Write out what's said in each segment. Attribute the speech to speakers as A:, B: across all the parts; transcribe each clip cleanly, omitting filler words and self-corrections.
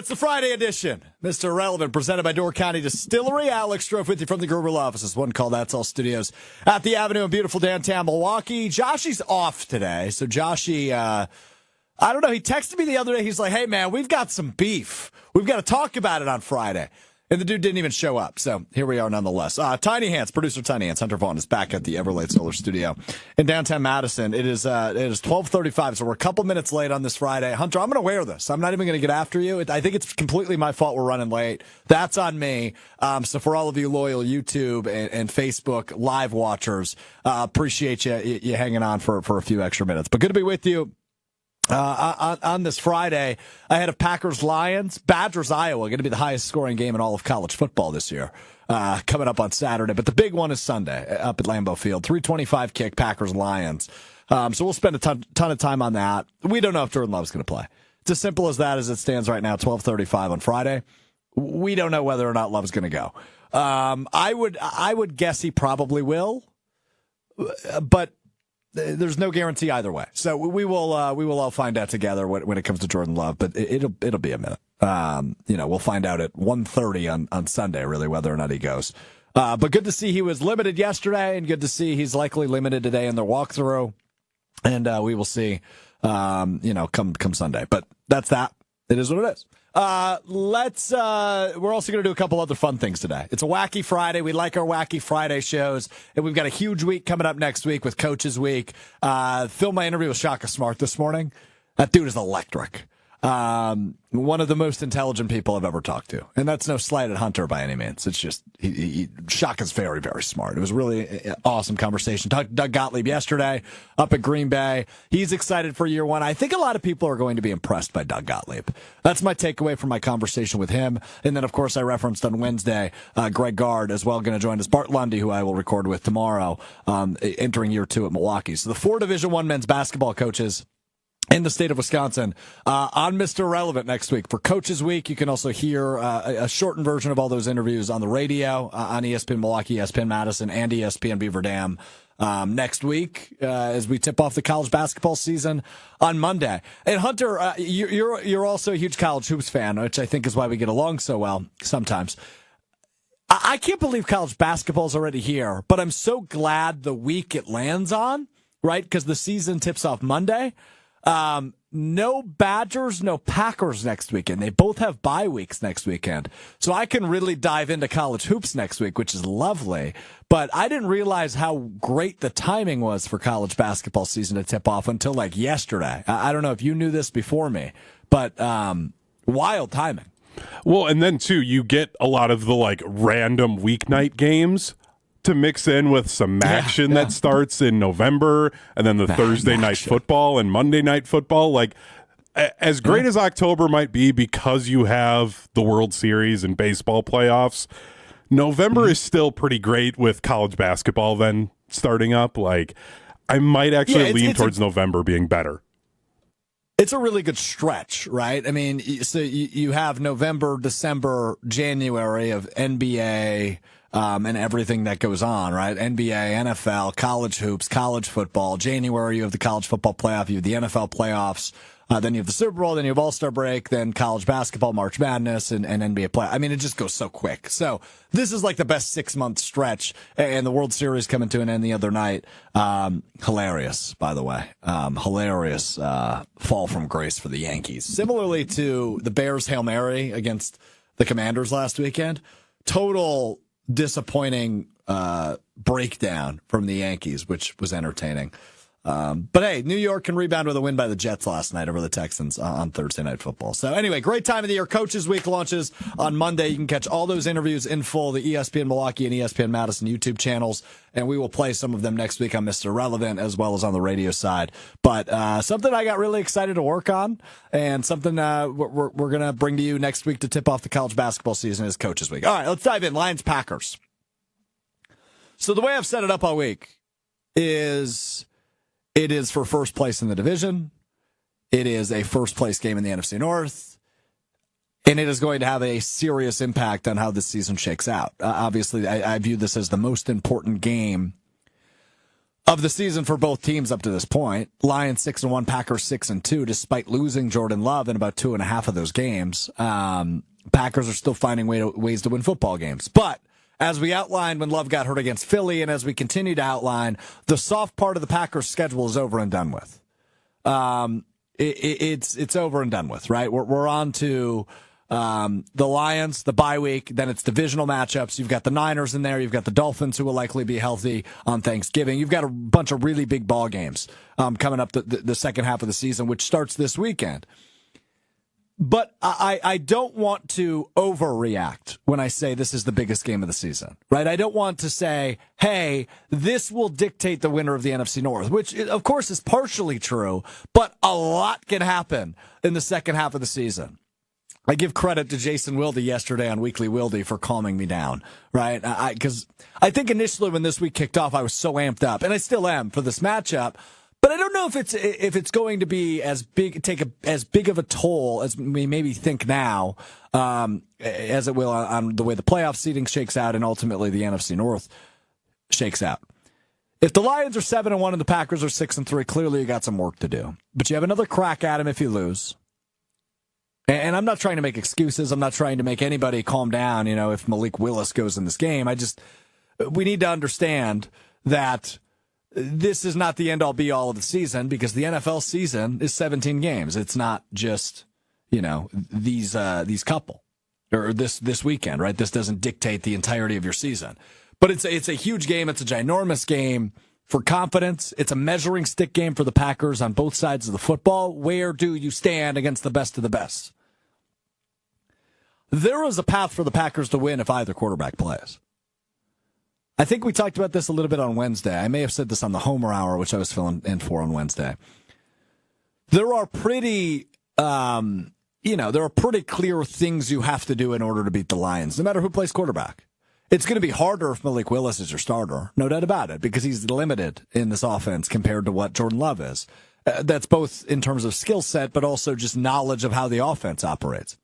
A: it's the Friday edition. Mr. Irrelevant, presented by Door County Distillery. Alex Strouf with you from the Gerber offices. One call, That's All Studios at the Avenue in beautiful downtown Milwaukee. Joshy's off today. So Joshy, I don't know. He texted me the other day. He's like, hey, man, we've got some beef. We've got to talk about it on Friday. And the dude didn't even show up. So here we are nonetheless. Tiny Hands, producer Tiny Hands, Hunter Vaughn is back at the Everlate Solar Studio in downtown Madison. It is 12:35, so we're a couple minutes late on this Friday. Hunter, I'm going to wear this. I'm not even going to get after you. I think it's completely my fault we're running late. That's on me. So for all of you loyal YouTube and Facebook live watchers, appreciate you hanging on for a few extra minutes. But good to be with you. On this Friday, I had a Packers-Lions, Badgers-Iowa, going to be the highest scoring game in all of college football this year, coming up on Saturday. But the big one is Sunday up at Lambeau Field, 3:25 kick, Packers-Lions. So we'll spend a ton of time on that. We don't know if Jordan Love's going to play. It's as simple as that as it stands right now, 12:35 on Friday. We don't know whether or not Love's going to go. I would guess he probably will, but there's no guarantee either way. So we will all find out together when it comes to Jordan Love, but it'll be a minute. We'll find out at 1:30 on Sunday, really, whether or not he goes. But good to see he was limited yesterday, and good to see he's likely limited today in their walkthrough. And we will see, come Sunday. But that's that. It is what it is. We're also going to do a couple other fun things today. It's a Wacky Friday. We like our Wacky Friday shows. And we've got a huge week coming up next week with Coaches Week. Filmed my interview with Shaka Smart this morning. That dude is electric. One of the most intelligent people I've ever talked to. And that's no slight at Hunter by any means. It's just, Shaka's very, very smart. It was really an awesome conversation. Talked to Doug Gottlieb yesterday up at Green Bay. He's excited for year one. I think a lot of people are going to be impressed by Doug Gottlieb. That's my takeaway from my conversation with him. And then, of course, I referenced on Wednesday, Greg Gard as well, going to join us. Bart Lundy, who I will record with tomorrow, entering year two at Milwaukee. So the 4 Division I men's basketball coaches in the state of Wisconsin, on Mr. Irrelevant next week. For Coaches Week, you can also hear a shortened version of all those interviews on the radio, on ESPN Milwaukee, ESPN Madison, and ESPN Beaver Dam next week as we tip off the college basketball season on Monday. And Hunter, you're also a huge college hoops fan, which I think is why we get along so well sometimes. I can't believe college basketball is already here, but I'm so glad the week it lands on, right? Because the season tips off Monday. No Badgers, no Packers next weekend. They both have bye weeks next weekend. So I can really dive into college hoops next week, which is lovely. But I didn't realize how great the timing was for college basketball season to tip off until like yesterday. I don't know if you knew this before me, but wild timing.
B: Well, and then too, you get a lot of the like random weeknight games to mix in with some action that starts in November, and then the Thursday night football and Monday night football. Like, as great as October might be because you have the World Series and baseball playoffs, November is still pretty great with college basketball then starting up. Like, I might actually lean towards November being better.
A: It's a really good stretch, right? I mean, so you have November, December, January of NBA, and everything that goes on, right? NBA, NFL, college hoops, college football. January, you have the college football playoff, you have the NFL playoffs, then you have the Super Bowl, then you have All-Star break, then college basketball, March Madness, and NBA play. I mean, it just goes so quick. So this is like the best 6-month stretch, and the World Series coming to an end the other night. Hilarious, by the way. Hilarious fall from grace for the Yankees. Similarly to the Bears' Hail Mary against the Commanders last weekend. Total disappointing breakdown from the Yankees, which was entertaining. But hey, New York can rebound with a win by the Jets last night over the Texans on Thursday Night Football. So anyway, great time of the year. Coaches Week launches on Monday. You can catch all those interviews in full, the ESPN Milwaukee and ESPN Madison YouTube channels, and we will play some of them next week on Mr. Relevant as well as on the radio side. But something I got really excited to work on, and something we're going to bring to you next week to tip off the college basketball season is Coaches Week. All right, let's dive in. Lions-Packers. So the way I've set it up all week is it is for first place in the division. It is a first place game in the NFC North. And it is going to have a serious impact on how this season shakes out. Obviously, I view this as the most important game of the season for both teams up to this point. Lions 6-1, Packers 6-2, despite losing Jordan Love in about 2.5 of those games. Packers are still finding ways to win football games. But as we outlined when Love got hurt against Philly, and as we continue to outline, the soft part of the Packers' schedule is over and done with. It's over and done with, right? We're on to the Lions, the bye week, then it's divisional matchups. You've got the Niners in there. You've got the Dolphins, who will likely be healthy on Thanksgiving. You've got a bunch of really big ball games coming up the second half of the season, which starts this weekend. But I don't want to overreact when I say this is the biggest game of the season, right? I don't want to say, hey, this will dictate the winner of the NFC North, which, of course, is partially true, but a lot can happen in the second half of the season. I give credit to Jason Wilde yesterday on Weekly Wilde for calming me down, right? Because I think initially when this week kicked off, I was so amped up, and I still am for this matchup. But I don't know if it's going to be as big of a toll as we maybe think now, as it will on the way the playoff seeding shakes out and ultimately the NFC North shakes out. If the Lions are 7-1 and the Packers are 6-3, clearly you got some work to do. But you have another crack at them if you lose. And I'm not trying to make excuses. I'm not trying to make anybody calm down, if Malik Willis goes in this game. We need to understand that this is not the end-all, be-all of the season, because the NFL season is 17 games. It's not just, these couple or this weekend, right? This doesn't dictate the entirety of your season. But it's a huge game. It's a ginormous game for confidence. It's a measuring stick game for the Packers on both sides of the football. Where do you stand against the best of the best? There is a path for the Packers to win if either quarterback plays. I think we talked about this a little bit on Wednesday. I may have said this on the Homer Hour, which I was filling in for on Wednesday. There are pretty clear things you have to do in order to beat the Lions, no matter who plays quarterback. It's going to be harder if Malik Willis is your starter, no doubt about it, because he's limited in this offense compared to what Jordan Love is. That's both in terms of skill set, but also just knowledge of how the offense operates.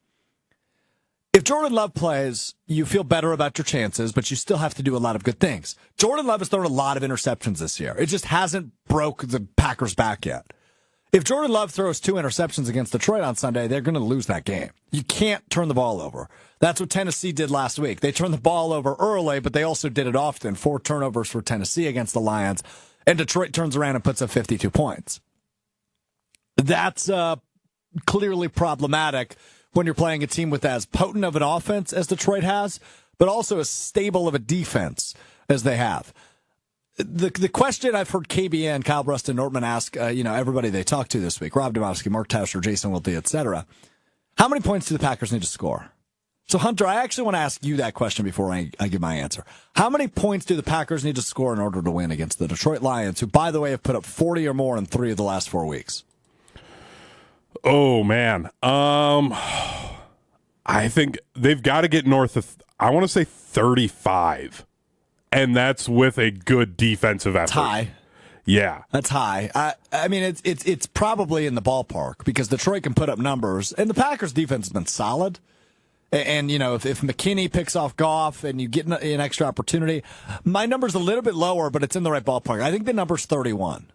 A: If Jordan Love plays, you feel better about your chances, but you still have to do a lot of good things. Jordan Love has thrown a lot of interceptions this year. It just hasn't broke the Packers' back yet. If Jordan Love throws 2 interceptions against Detroit on Sunday, they're going to lose that game. You can't turn the ball over. That's what Tennessee did last week. They turned the ball over early, but they also did it often. 4 turnovers for Tennessee against the Lions, and Detroit turns around and puts up 52 points. That's clearly problematic when you're playing a team with as potent of an offense as Detroit has, but also as stable of a defense as they have. The question I've heard KBN, Kyle Brust, and Nortman ask, everybody they talked to this week, Rob Domofsky, Mark Tauscher, Jason Wilde, etc., how many points do the Packers need to score? So, Hunter, I actually want to ask you that question before I give my answer. How many points do the Packers need to score in order to win against the Detroit Lions, who, by the way, have put up 40 or more in 3 of the last 4 weeks?
B: Oh, man. I think they've got to get north of, I want to say 35. And that's with a good defensive effort.
A: That's high.
B: Yeah.
A: That's high. I mean, it's probably in the ballpark because Detroit can put up numbers, and the Packers' defense has been solid. And if McKinney picks off Goff and you get an extra opportunity, my number's a little bit lower, but it's in the right ballpark. I think the number's 31.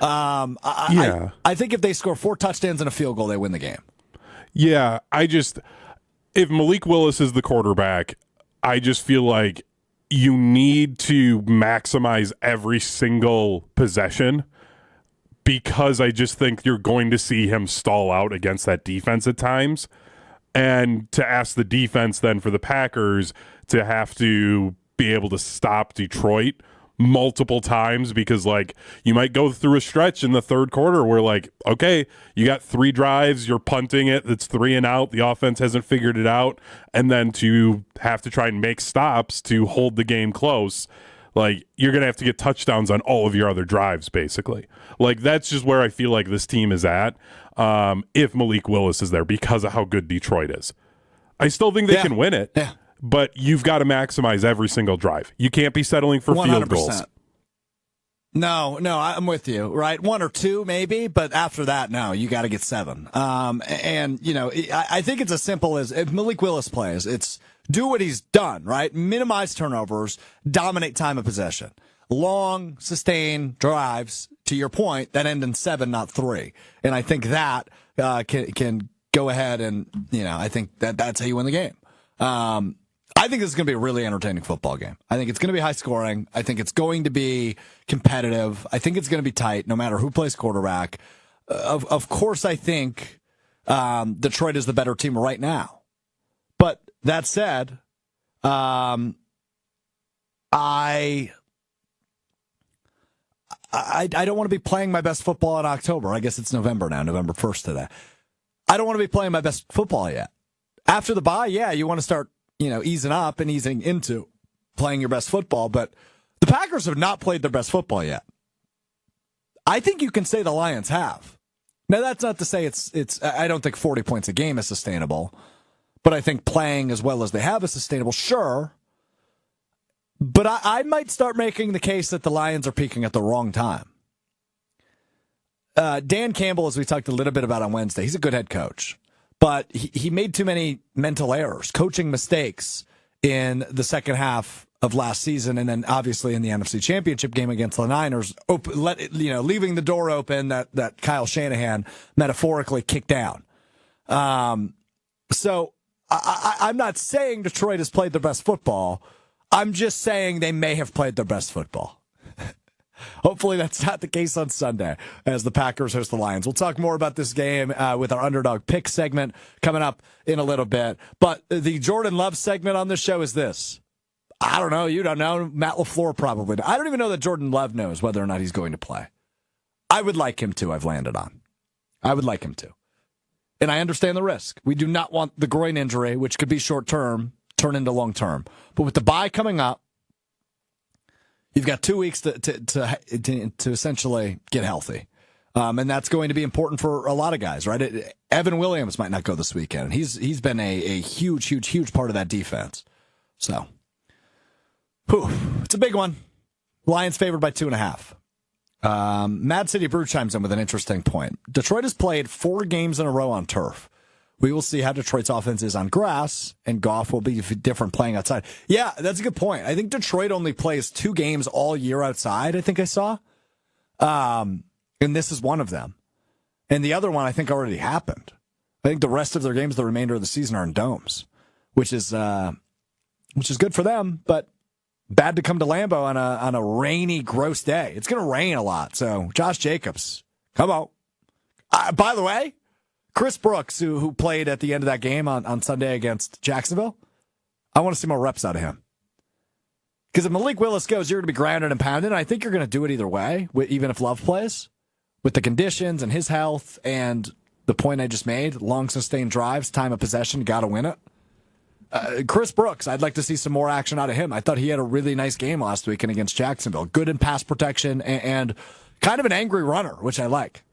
A: I think if they score 4 touchdowns and a field goal, they win the game.
B: Yeah, if Malik Willis is the quarterback, I just feel like you need to maximize every single possession because I just think you're going to see him stall out against that defense at times. And to ask the defense then for the Packers to have to be able to stop Detroit multiple times because, you might go through a stretch in the third quarter where, okay, you got 3 drives, you're punting it, it's 3 and out, the offense hasn't figured it out, and then to have to try and make stops to hold the game close, you're going to have to get touchdowns on all of your other drives, basically. That's just where I feel like this team is at if Malik Willis is there because of how good Detroit is. I still think they can win it. Yeah. But you've got to maximize every single drive. You can't be settling for 100%. Field goals.
A: No, I'm with you, right? 1 or 2 maybe, but after that, no, you got to get 7. I think it's as simple as if Malik Willis plays, it's do what he's done, right? Minimize turnovers, dominate time of possession. long, sustained drives, to your point, that end in 7, not 3. And I think that can go ahead and, I think that's how you win the game. I think this is going to be a really entertaining football game. I think it's going to be high scoring. I think it's going to be competitive. I think it's going to be tight no matter who plays quarterback. Of course, I think Detroit is the better team right now. But that said, I don't want to be playing my best football in October. I guess it's November now, November 1st today. I don't want to be playing my best football yet. After the bye, yeah, you want to start, easing up and easing into playing your best football, but the Packers have not played their best football yet. I think you can say the Lions have. Now, that's not to say it's. I don't think 40 points a game is sustainable, but I think playing as well as they have is sustainable, sure. But I might start making the case that the Lions are peaking at the wrong time. Dan Campbell, as we talked a little bit about on Wednesday, he's a good head coach, but he made too many mental errors, coaching mistakes in the second half of last season, and then obviously in the NFC Championship game against the Niners, leaving the door open that Kyle Shanahan metaphorically kicked down. So I'm not saying Detroit has played their best football. I'm just saying they may have played their best football. Hopefully that's not the case on Sunday as the Packers host the Lions. We'll talk more about this game with our Underdog pick segment coming up in a little bit. But the Jordan Love segment on this show is this. I don't know. You don't know. Matt LaFleur probably. I don't even know that Jordan Love knows whether or not he's going to play. I would like him to. I've landed on. I would like him to. And I understand the risk. We do not want the groin injury, which could be short-term, turn into long-term. But with the bye coming up, you've got 2 weeks to essentially get healthy. And that's going to be important for a lot of guys, right? Evan Williams might not go this weekend. He's been a huge part of that defense. So, it's a big one. Lions favored by 2.5. Mad City Brew chimes in with an interesting point. Detroit has played 4 games in a row on turf. We will see how Detroit's offense is on grass, and Goff will be different playing outside. Yeah, that's a good point. I think Detroit only plays 2 games all year outside, I think I saw. And this is one of them. And the other one I think already happened. I think the rest of their games the remainder of the season are in domes, which is good for them, but bad to come to Lambeau on a rainy, gross day. It's going to rain a lot, so Josh Jacobs, come on. By the way, Chris Brooks, who played at the end of that game on Sunday against Jacksonville, I want to see more reps out of him. Because if Malik Willis goes, you're going to be grounded and pounded, and I think you're going to do it either way, even if Love plays, with the conditions and his health and the point I just made, long sustained drives, time of possession, got to win it. Chris Brooks, I'd like to see some more action out of him. I thought he had a really nice game last weekend against Jacksonville. Good in pass protection and kind of an angry runner, which I like.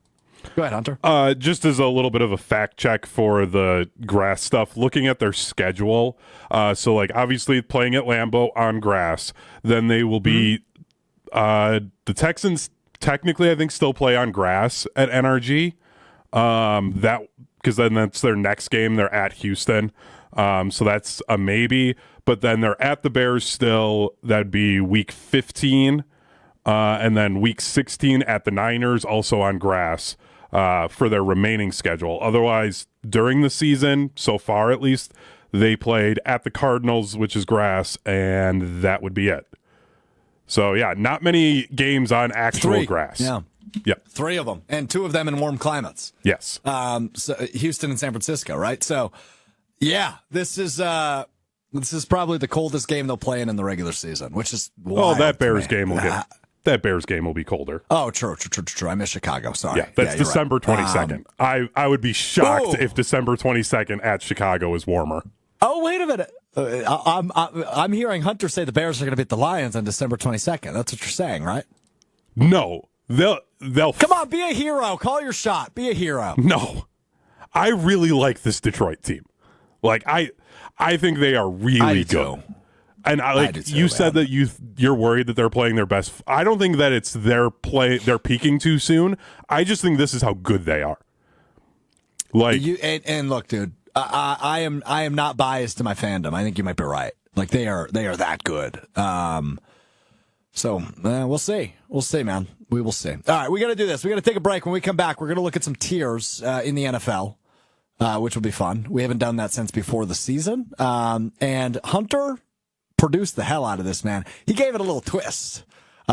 A: Go ahead, Hunter.
B: Just as a little bit of a fact check for the grass stuff, looking at their schedule. So, obviously playing at Lambeau on grass. Then they will be the Texans technically, I think, still play on grass at NRG. Because then that's their next game. They're at Houston. So that's a maybe. But then they're at the Bears still. That'd be week 15. And then week 16 at the Niners, also on grass. For their remaining schedule. Otherwise, during the season, so far at least, they played at the Cardinals, which is grass, and that would be it. So, yeah, not many games on actual grass.
A: Yeah.
B: Yep.
A: 3 of them, and 2 of them in warm climates.
B: Yes.
A: So Houston and San Francisco, right? So, yeah, this is probably the coldest game they'll play in the regular season, which is wild.
B: That Bears game will get... That Bears game will be colder.
A: Oh, true. I miss Chicago. Sorry.
B: Yeah, that's December 22nd. I would be shocked if December 22nd at Chicago is warmer.
A: Oh, wait a minute. I'm hearing Hunter say the Bears are going to beat the Lions on December 22nd. That's what you're saying, right?
B: No. They'll
A: come on, be a hero. Call your shot. Be a hero.
B: No. I really like this Detroit team. I think they are really good. And you said that you're worried that they're playing their best. I don't think that it's they're peaking too soon. I just think this is how good they are.
A: And look, dude, I am not biased to my fandom. I think you might be right. They are that good. So we'll see. We'll see, man. We will see. All right, we got to do this. We got to take a break. When we come back, we're going to look at some tiers in the NFL, which will be fun. We haven't done that since before the season. And Hunter produced the hell out of this, man. He gave it a little twist.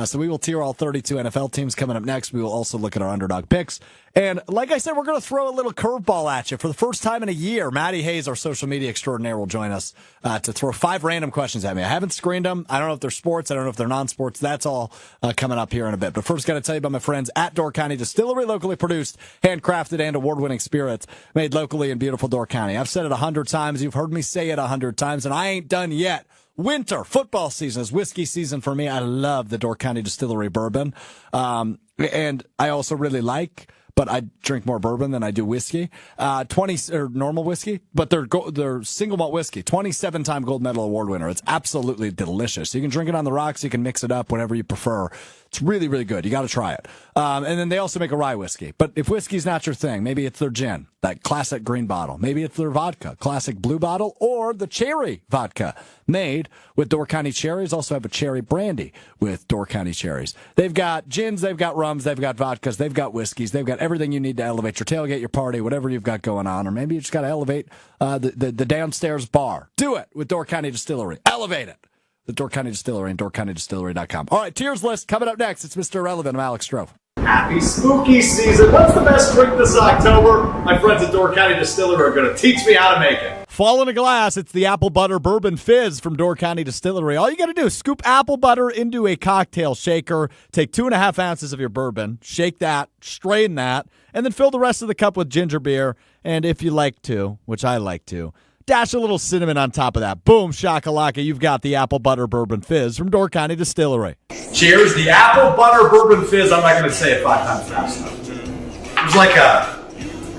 A: So we will tier all 32 NFL teams coming up next. We will also look at our underdog picks. And like I said, we're going to throw a little curveball at you. For the first time in a year, Maddie Hayes, our social media extraordinaire, will join us to throw 5 random questions at me. I haven't screened them. I don't know if they're sports. I don't know if they're non-sports. That's all coming up here in a bit. But first, got to tell you about my friends at Door County Distillery, locally produced, handcrafted, and award-winning spirits made locally in beautiful Door County. I've said it 100 times. You've heard me say it 100 times, and I ain't done yet. Winter football season is whiskey season for me. I love the Door County Distillery bourbon. And I also really like, but I drink more bourbon than I do whiskey. 20 or normal whiskey, but they're single malt whiskey. 27-time gold medal award winner. It's absolutely delicious. You can drink it on the rocks. You can mix it up, whatever you prefer. It's really, really good. You got to try it. And then they also make a rye whiskey. But if whiskey's not your thing, maybe it's their gin, that classic green bottle. Maybe it's their vodka, classic blue bottle, or the cherry vodka made with Door County cherries. Also have a cherry brandy with Door County cherries. They've got gins, they've got rums, they've got vodkas, they've got whiskeys, they've got everything you need to elevate your tailgate, your party, whatever you've got going on. Or maybe you just got to elevate the downstairs bar. Do it with Door County Distillery. Elevate it. The Door County Distillery and DoorCountyDistillery.com. All right, tiers list coming up next. It's Mr. Irrelevant. I'm Alex Strouf.
C: Happy spooky season. What's the best drink this October? My friends at Door County Distillery are going to teach me how to make it.
A: Fall in a glass. It's the apple butter bourbon fizz from Door County Distillery. All you got to do is scoop apple butter into a cocktail shaker, take 2.5 ounces of your bourbon, shake that, strain that, and then fill the rest of the cup with ginger beer. And if you like to, which I like to, dash a little cinnamon on top of that. Boom, shakalaka, you've got the apple butter bourbon fizz from Door County Distillery.
C: Cheers, the apple butter bourbon fizz. I'm not going to say it 5 times fast enough. There's like a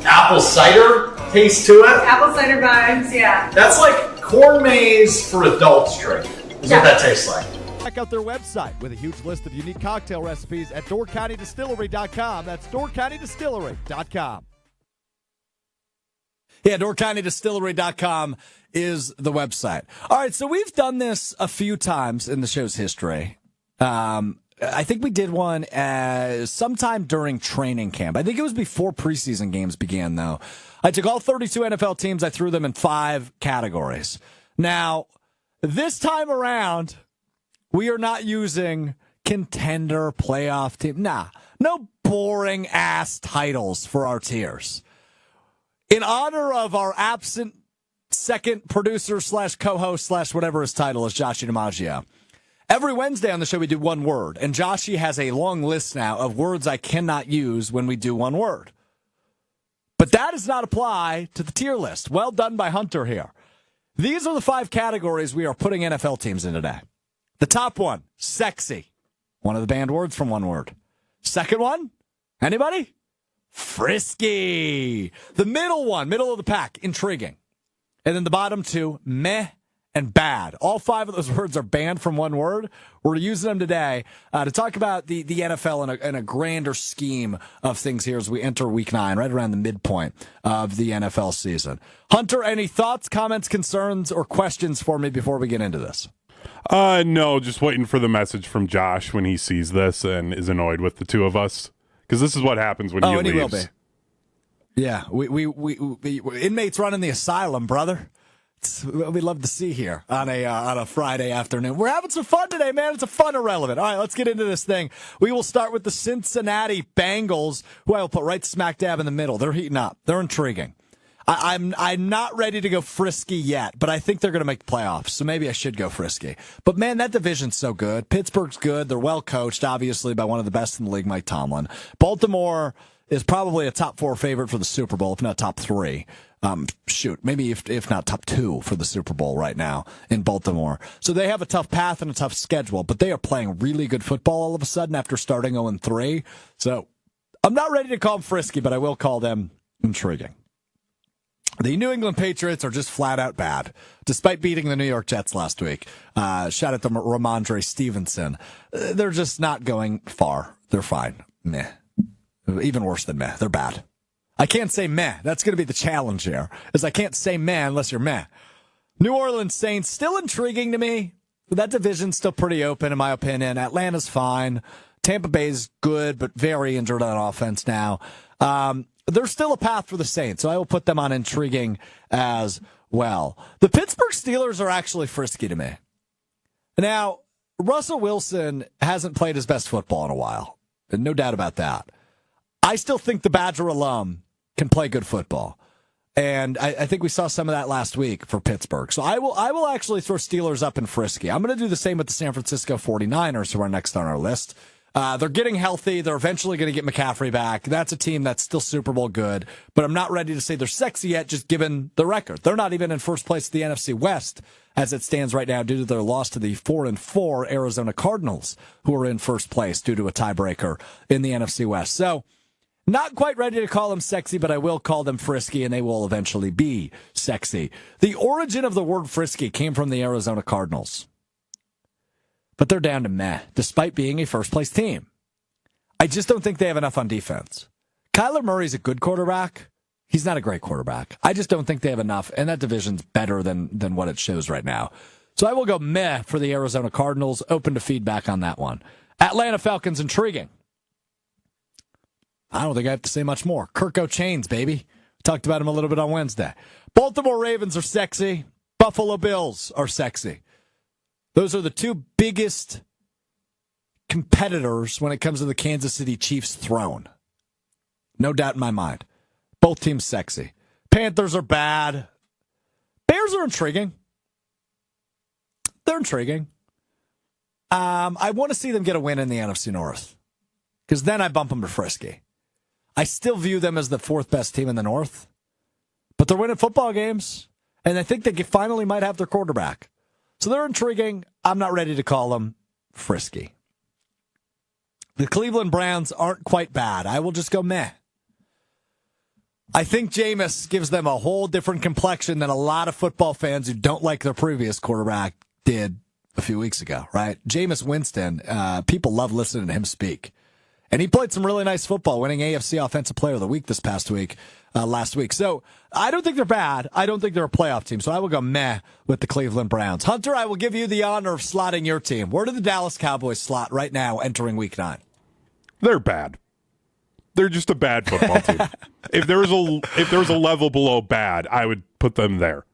C: apple cider taste to it.
D: Apple cider vibes, yeah.
C: That's like corn maze for adults drink. Is what that tastes like.
A: Check out their website with a huge list of unique cocktail recipes at DoorCountyDistillery.com. That's DoorCountyDistillery.com. Yeah, DoorCountyDistillery.com is the website. All right, so we've done this a few times in the show's history. I think we did one sometime during training camp. I think it was before preseason games began, though. I took all 32 NFL teams. I threw them in 5 categories. Now, this time around, we are not using contender playoff team. Nah, no boring-ass titles for our tiers. In honor of our absent second producer / co-host / whatever his title is, Joshie DiMaggio, every Wednesday on the show we do one word, and Joshie has a long list now of words I cannot use when we do one word. But that does not apply to the tier list. Well done by Hunter here. These are the 5 categories we are putting NFL teams in today. The top one, sexy. One of the banned words from one word. Second one, anybody? Frisky. The middle one, middle of the pack, intriguing. And then the bottom 2, meh and bad. All 5 of those words are banned from one word. We're using them today to talk about the NFL in a grander scheme of things here as we enter week 9, right around the midpoint of the NFL season. Hunter, any thoughts, comments, concerns, or questions for me before we get into this?
B: No, just waiting for the message from Josh when he sees this and is annoyed with the two of us. Because this is what happens when he leaves.
A: He will be. Yeah, we inmates running the asylum, brother. It's what we love to see here on a Friday afternoon. We're having some fun today, man. It's a fun irrelevant. All right, let's get into this thing. We will start with the Cincinnati Bengals, who I will put right smack dab in the middle. They're heating up. They're intriguing. I'm not ready to go frisky yet, but I think they're going to make the playoffs, so maybe I should go frisky. But, man, that division's so good. Pittsburgh's good. They're well coached, obviously, by one of the best in the league, Mike Tomlin. Baltimore is probably a top 4 favorite for the Super Bowl, if not top 3. Maybe if not top 2 for the Super Bowl right now in Baltimore. So they have a tough path and a tough schedule, but they are playing really good football all of a sudden after starting 0-3. So I'm not ready to call them frisky, but I will call them intriguing. The New England Patriots are just flat out bad, despite beating the New York Jets last week. Shout out to Ramondre Stevenson. They're just not going far. They're fine. Meh. Even worse than meh. They're bad. I can't say meh. That's going to be the challenge here, is I can't say meh unless you're meh. New Orleans Saints, still intriguing to me. That division's still pretty open, in my opinion. Atlanta's fine. Tampa Bay's good, but very injured on offense now. There's still a path for the Saints, so I will put them on intriguing as well. The Pittsburgh Steelers are actually frisky to me. Now, Russell Wilson hasn't played his best football in a while. No doubt about that. I still think the Badger alum can play good football. And I think we saw some of that last week for Pittsburgh. So I will actually throw Steelers up in frisky. I'm going to do the same with the San Francisco 49ers, who are next on our list. They're getting healthy. They're eventually going to get McCaffrey back. That's a team that's still Super Bowl good, but I'm not ready to say they're sexy yet, just given the record. They're not even in first place in the NFC West as it stands right now due to their loss to the 4-4 Arizona Cardinals, who are in first place due to a tiebreaker in the NFC West. So not quite ready to call them sexy, but I will call them frisky, and they will eventually be sexy. The origin of the word frisky came from the Arizona Cardinals. But they're down to meh, despite being a first-place team. I just don't think they have enough on defense. Kyler Murray's a good quarterback. He's not a great quarterback. I just don't think they have enough, and that division's better than what it shows right now. So I will go meh for the Arizona Cardinals. Open to feedback on that one. Atlanta Falcons, intriguing. I don't think I have to say much more. Kirk O'Chains, baby. Talked about him a little bit on Wednesday. Baltimore Ravens are sexy. Buffalo Bills are sexy. Those are the two biggest competitors when it comes to the Kansas City Chiefs throne. No doubt in my mind. Both teams sexy. Panthers are bad. Bears are intriguing. They're intriguing. I want to see them get a win in the NFC North, because then I bump them to frisky. I still view them as the fourth best team in the North, but they're winning football games, and I think they finally might have their quarterback. So they're intriguing. I'm not ready to call them frisky. The Cleveland Browns aren't quite bad. I will just go meh. I think Jameis gives them a whole different complexion than a lot of football fans who don't like their previous quarterback did a few weeks ago, right? Jameis Winston, people love listening to him speak. And he played some really nice football, winning AFC Offensive Player of the Week this past week, last week. So I don't think they're bad. I don't think they're a playoff team. So I will go meh with the Cleveland Browns. Hunter, I will give you the honor of slotting your team. Where do the Dallas Cowboys slot right now entering Week 9?
B: They're bad. They're just a bad football team. If there was a level below bad, I would put them there.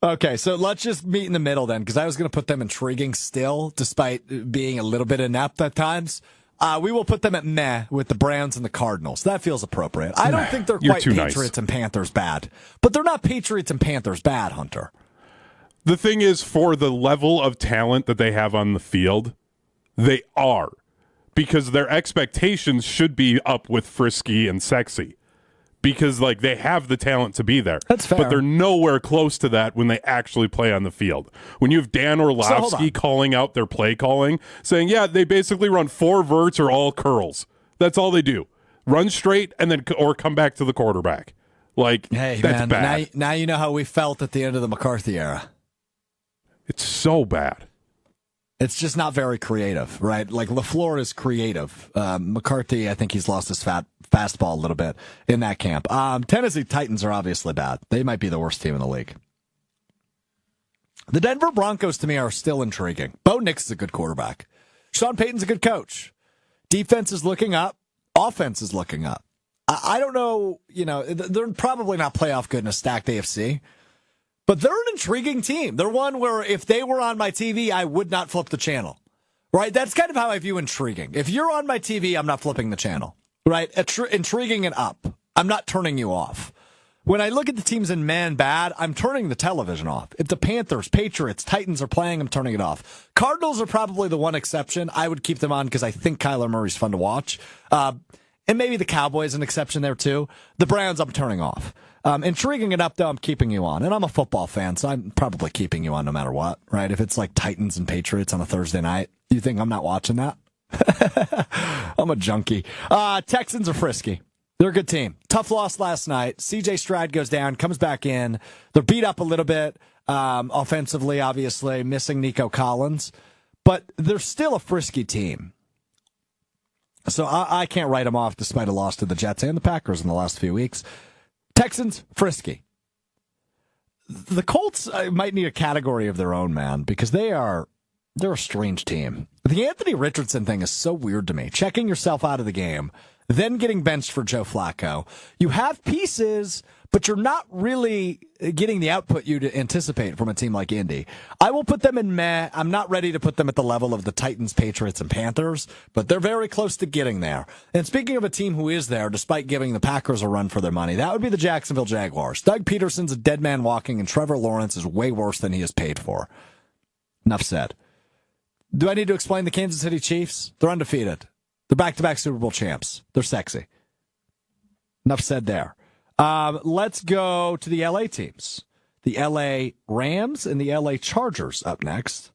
A: Okay, so let's just meet in the middle then, because I was going to put them intriguing still, despite being a little bit inept at times. We will put them at meh with the Browns and the Cardinals. That feels appropriate. I don't think they're quite Patriots nice. And Panthers bad, but they're not Patriots and Panthers bad, Hunter.
B: The thing is, for the level of talent that they have on the field, they are. Because their expectations should be up with frisky and sexy. Because like they have the talent to be there.
A: That's fair.
B: But they're nowhere close to that when they actually play on the field. When you have Dan Orlovsky calling out their play calling, saying, yeah, they basically run 4 verts or all curls. That's all they do. Run straight and then or come back to the quarterback. Like,
A: hey,
B: that's
A: man,
B: bad.
A: Now you know how we felt at the end of the McCarthy era.
B: It's so bad.
A: It's just not very creative, right? Like, LaFleur is creative. McCarthy, I think he's lost his fastball a little bit in that camp. Tennessee Titans are obviously bad. They might be the worst team in the league. The Denver Broncos, to me, are still intriguing. Bo Nix is a good quarterback. Sean Payton's a good coach. Defense is looking up. Offense is looking up. I don't know, they're probably not playoff good in a stacked AFC. But they're an intriguing team. They're one where if they were on my TV, I would not flip the channel, right? That's kind of how I view intriguing. If you're on my TV, I'm not flipping the channel, right? Intriguing and up. I'm not turning you off. When I look at the teams in man bad, I'm turning the television off. If the Panthers, Patriots, Titans are playing, I'm turning it off. Cardinals are probably the one exception. I would keep them on because I think Kyler Murray's fun to watch. And maybe the Cowboys an exception there too. The Browns I'm turning off. Intriguing it up, though, I'm keeping you on. And I'm a football fan, so I'm probably keeping you on no matter what, right? If it's like Titans and Patriots on a Thursday night, you think I'm not watching that? I'm a junkie. Texans are frisky. They're a good team. Tough loss last night. CJ Stroud goes down, comes back in. They're beat up a little bit offensively, obviously, missing Nico Collins. But they're still a frisky team. So I can't write them off despite a loss to the Jets and the Packers in the last few weeks. Texans, frisky. The Colts might need a category of their own, man, because they're a strange team. The Anthony Richardson thing is so weird to me. Checking yourself out of the game, then getting benched for Joe Flacco. You have pieces, but you're not really getting the output you'd anticipate from a team like Indy. I will put them in meh. I'm not ready to put them at the level of the Titans, Patriots, and Panthers, but they're very close to getting there. And speaking of a team who is there, despite giving the Packers a run for their money, that would be the Jacksonville Jaguars. Doug Peterson's a dead man walking, and Trevor Lawrence is way worse than he is paid for. Enough said. Do I need to explain the Kansas City Chiefs? They're undefeated. They're back-to-back Super Bowl champs. They're sexy. Enough said there. Let's go to the LA teams. The LA Rams and the LA Chargers up next.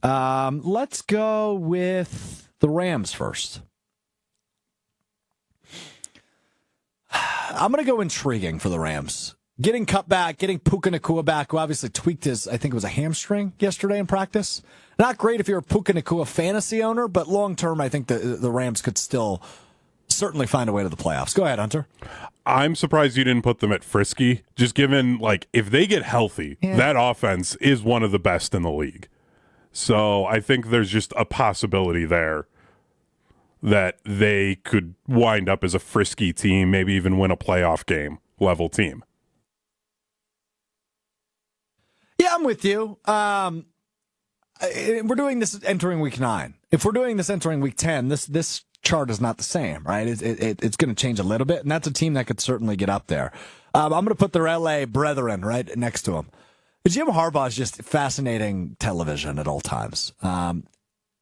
A: Let's go with the Rams first. I'm going to go intriguing for the Rams. Getting cut back, getting Puka Nacua back, who obviously tweaked his, I think it was a hamstring yesterday in practice. Not great if you're a Puka Nacua fantasy owner, but long-term, I think the Rams could still certainly find a way to the playoffs. Go ahead, Hunter.
B: I'm surprised you didn't put them at Frisky, just given, like, if they get healthy, that offense is one of the best in the league. So I think there's just a possibility there that they could wind up as a Frisky team, maybe even win a playoff game level team.
A: Yeah, I'm with you. We're doing this entering week 9. If we're doing this entering week 10, this chart is not the same, right? It's going to change a little bit, and that's a team that could certainly get up there. I'm going to put their LA brethren right next to them. Jim Harbaugh is just fascinating television at all times.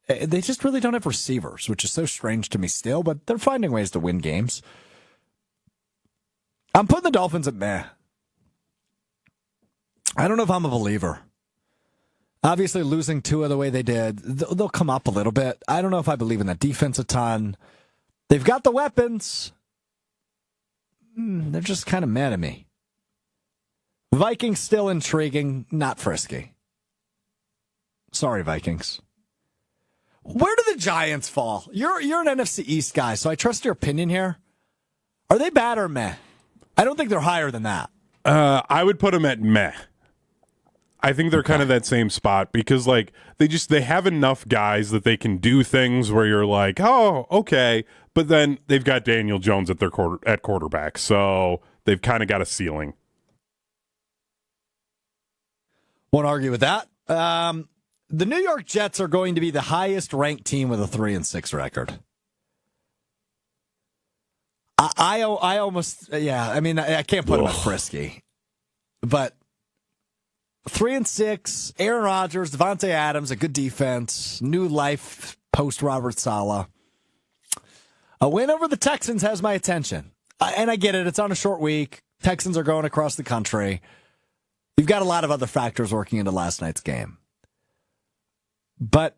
A: They just really don't have receivers, which is so strange to me still, but they're finding ways to win games. I'm putting the Dolphins at meh. I don't know if I'm a believer. Obviously, losing Tua the way they did, they'll come up a little bit. I don't know if I believe in that defense a ton. They've got the weapons. They're just kind of mad at me. Vikings still intriguing, not Frisky. Sorry, Vikings. Where do the Giants fall? You're an NFC East guy, so I trust your opinion here. Are they bad or meh? I don't think they're higher than that.
B: I would put them at meh. I think they're kind of that same spot because, like, they have enough guys that they can do things where you're like, oh, okay, but then they've got Daniel Jones at quarterback, so they've kind of got a ceiling.
A: Won't argue with that. The New York Jets are going to be the highest ranked team with a 3-6 record. I almost, yeah, I mean, I can't put them at Frisky, but 3-6, Aaron Rodgers, Devontae Adams, a good defense, new life post Robert Saleh. A win over the Texans has my attention. And I get it. It's on a short week. Texans are going across the country. You've got a lot of other factors working into last night's game. But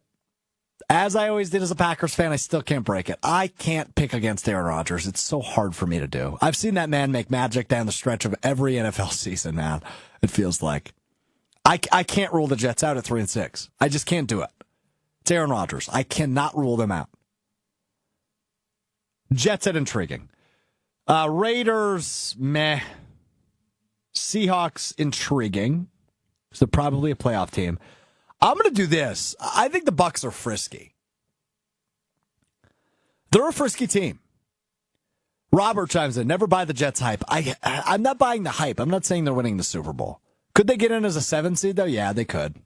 A: as I always did as a Packers fan, I still can't break it. I can't pick against Aaron Rodgers. It's so hard for me to do. I've seen that man make magic down the stretch of every NFL season, man. It feels like. I can't rule the Jets out at 3-6. I just can't do it. It's Aaron Rodgers. I cannot rule them out. Jets at intriguing. Raiders, meh. Seahawks, intriguing. So probably a playoff team. I'm going to do this. I think the Bucs are frisky. They're a frisky team. Robert chimes in. Never buy the Jets hype. I'm not buying the hype. I'm not saying they're winning the Super Bowl. Could they get in as a 7 seed, though? Yeah, they could.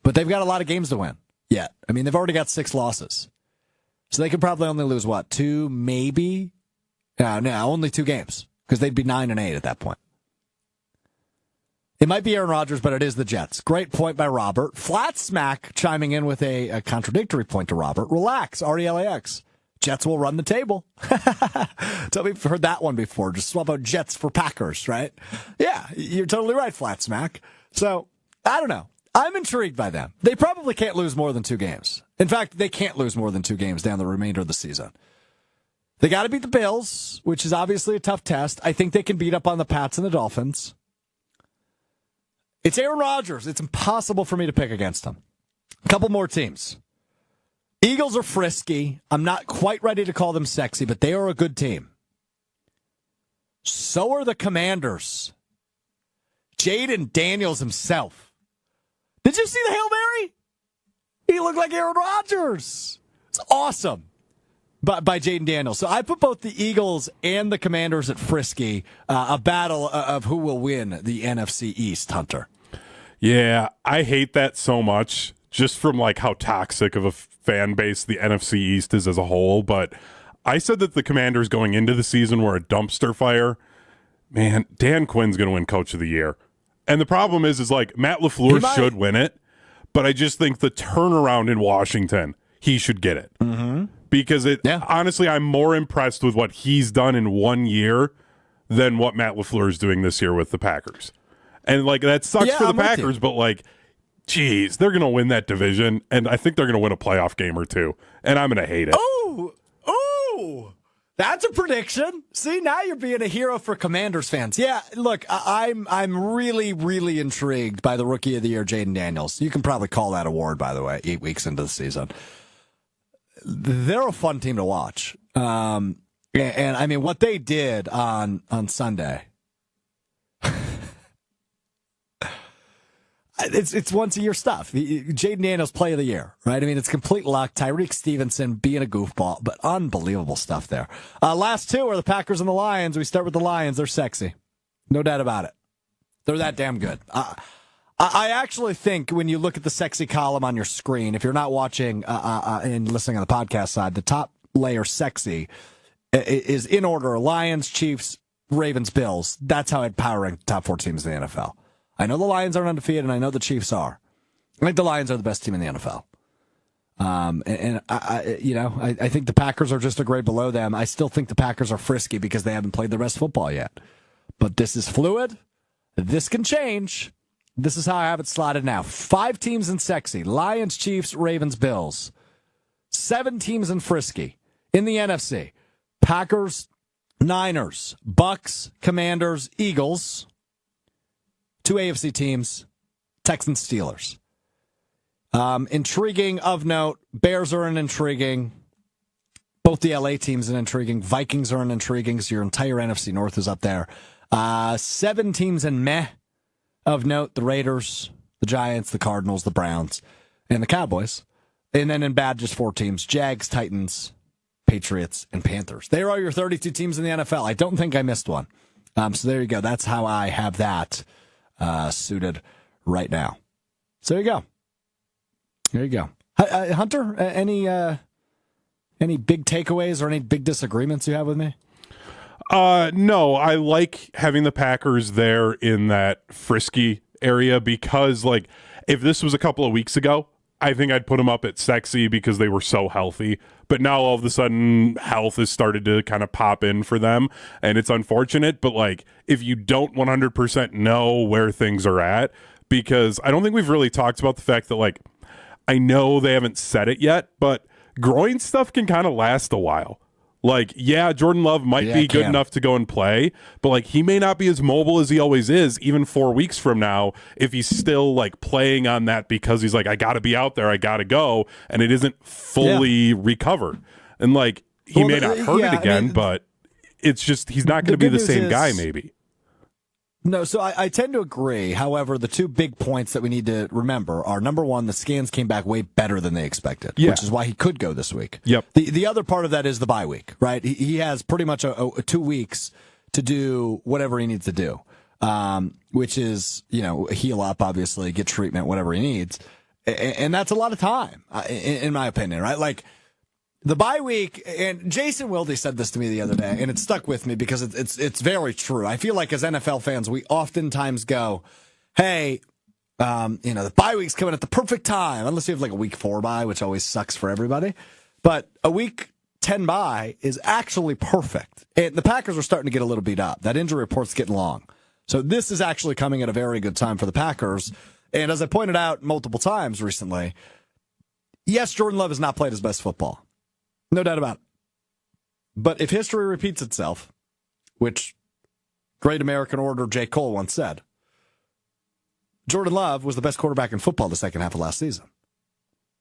A: But they've got a lot of games to win yet. I mean, they've already got 6 losses. So they could probably only lose, 2, maybe? No, only 2 games. Because they'd be 9-8 at that point. It might be Aaron Rodgers, but it is the Jets. Great point by Robert. Flat Smack chiming in with a contradictory point to Robert. Relax, RELAX. Jets will run the table. Tell me if you've heard that one before. Just swap out Jets for Packers, right? Yeah, you're totally right, Flat Smack. So, I don't know. I'm intrigued by them. They probably can't lose more than 2 games. In fact, they can't lose more than 2 games down the remainder of the season. They got to beat the Bills, which is obviously a tough test. I think they can beat up on the Pats and the Dolphins. It's Aaron Rodgers. It's impossible for me to pick against him. A couple more teams. Eagles are frisky. I'm not quite ready to call them sexy, but they are a good team. So are the Commanders. Jaden Daniels himself. Did you see the Hail Mary? He looked like Aaron Rodgers. It's awesome. By Jaden Daniels. So I put both the Eagles and the Commanders at Frisky, a battle of who will win the NFC East, Hunter.
B: Yeah, I hate that so much, just from like how toxic of a fan base the NFC East is as a whole. But I said that the Commanders going into the season were a dumpster fire. Man, Dan Quinn's going to win Coach of the Year. And the problem is like Matt LaFleur should win it, but I just think the turnaround in Washington, he should get it.
A: Mm-hmm.
B: Because honestly, I'm more impressed with what he's done in 1 year than what Matt LaFleur is doing this year with the Packers. And like that sucks for the Packers, but like, geez, they're going to win that division, and I think they're going to win a playoff game or two, and I'm going to hate it.
A: Oh, that's a prediction. See, now you're being a hero for Commanders fans. Yeah, look, I'm really, really intrigued by the Rookie of the Year, Jaden Daniels. You can probably call that award, by the way, 8 weeks into the season. They're a fun team to watch. And I mean, what they did on Sunday, it's once a year stuff. Jaden Daniels play of the year, right? I mean, it's complete luck. Tyreek Stevenson being a goofball, but unbelievable stuff there. Last two are the Packers and the Lions. We start with the Lions. They're sexy. No doubt about it. They're that damn good. I actually think when you look at the sexy column on your screen, if you're not watching and listening on the podcast side, the top layer sexy is in order: Lions, Chiefs, Ravens, Bills. That's how I'd power rank the top 4 teams in the NFL. I know the Lions aren't undefeated, and I know the Chiefs are. I think the Lions are the best team in the NFL. I think the Packers are just a grade below them. I still think the Packers are frisky because they haven't played their best football yet. But this is fluid. This can change. This is how I have it slotted now. 5 teams in sexy: Lions, Chiefs, Ravens, Bills. 7 teams in frisky. In the NFC: Packers, Niners, Bucks, Commanders, Eagles. 2 AFC teams: Texans, Steelers. Intriguing of note, Bears are an intriguing. Both the LA teams are intriguing. Vikings are an intriguing. So your entire NFC North is up there. 7 teams in meh of note: the Raiders, the Giants, the Cardinals, the Browns, and the Cowboys. And then in bad, just 4 teams: Jags, Titans, Patriots, and Panthers. They are all your 32 teams in the NFL. I don't think I missed one. So there you go. That's how I have that suited right now. So there you go. There you go. Hunter, any big takeaways or any big disagreements you have with me?
B: No, I like having the Packers there in that frisky area because, like, if this was a couple of weeks ago, I think I'd put them up at sexy because they were so healthy. But now all of a sudden, health has started to kind of pop in for them, and it's unfortunate. But, like, if you don't 100% know where things are at, because I don't think we've really talked about the fact that, like, I know they haven't said it yet, but groin stuff can kind of last a while. Like, yeah, Jordan Love might be good enough to go and play, but like he may not be as mobile as he always is, even 4 weeks from now, if he's still like playing on that because he's like, I got to be out there, I got to go, and it isn't fully recovered. And like he may not hurt it again, but it's just he's not going to be the same guy, maybe.
A: No, so I tend to agree. However, the 2 big points that we need to remember are, number one, the scans came back way better than they expected, which is why he could go this week.
B: Yep.
A: The other part of that is the bye week, right? He has pretty much a 2 weeks to do whatever he needs to do, which is, heal up, obviously, get treatment, whatever he needs. And that's a lot of time, in my opinion, right? Like, the bye week, and Jason Wilde said this to me the other day, and it stuck with me because it's very true. I feel like as NFL fans, we oftentimes go, hey, the bye week's coming at the perfect time, unless you have like a week 4 bye, which always sucks for everybody. But a week 10 bye is actually perfect. And the Packers are starting to get a little beat up. That injury report's getting long. So this is actually coming at a very good time for the Packers. And as I pointed out multiple times recently, yes, Jordan Love has not played his best football. No doubt about it. But if history repeats itself, which great American orator J. Cole once said, Jordan Love was the best quarterback in football the second half of last season.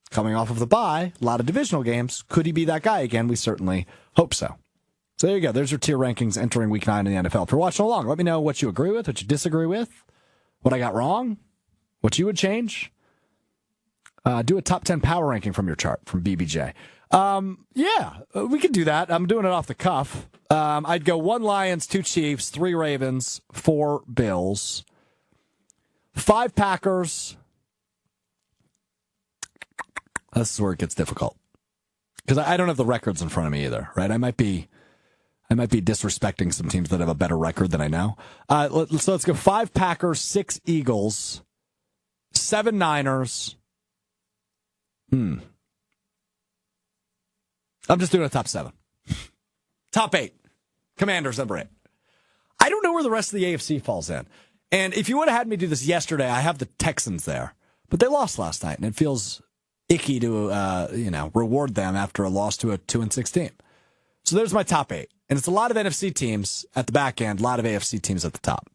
A: Coming off of the bye, a lot of divisional games. Could he be that guy again? We certainly hope so. So there you go. There's your tier rankings entering week 9 in the NFL. If you're watching along, let me know what you agree with, what you disagree with, what I got wrong, what you would change. Do a top 10 power ranking from your chart from BBJ. We could do that. I'm doing it off the cuff. I'd go 1 Lions, 2 Chiefs, 3 Ravens, 4 Bills, 5 Packers. This is where it gets difficult because I don't have the records in front of me either, right? I might be disrespecting some teams that have a better record than I know. So let's go 5 Packers, 6 Eagles, 7 Niners. I'm just doing a top 7. Top 8. Commanders, number 8. I don't know where the rest of the AFC falls in. And if you would have had me do this yesterday, I have the Texans there. But they lost last night, and it feels icky to reward them after a loss to a 2-6 team. So there's my top 8. And it's a lot of NFC teams at the back end, a lot of AFC teams at the top.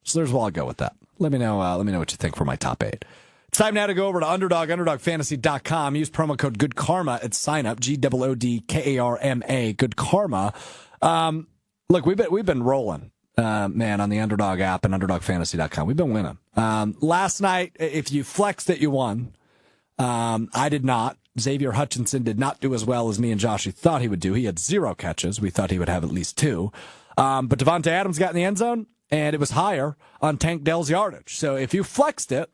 A: So there's where I'll go with that. Let me know what you think for my top 8. It's time now to go over to Underdog, UnderdogFantasy.com. Use promo code Good Karma at sign up. GOODKARMA. Good Karma. Look, we've been rolling, man, on the Underdog app and UnderdogFantasy.com. We've been winning. Last night, if you flexed it, you won. I did not. Xavier Hutchinson did not do as well as me and Joshy thought he would do. He had 0 catches. We thought he would have at least 2. But Devontae Adams got in the end zone, and it was higher on Tank Dell's yardage. So if you flexed it,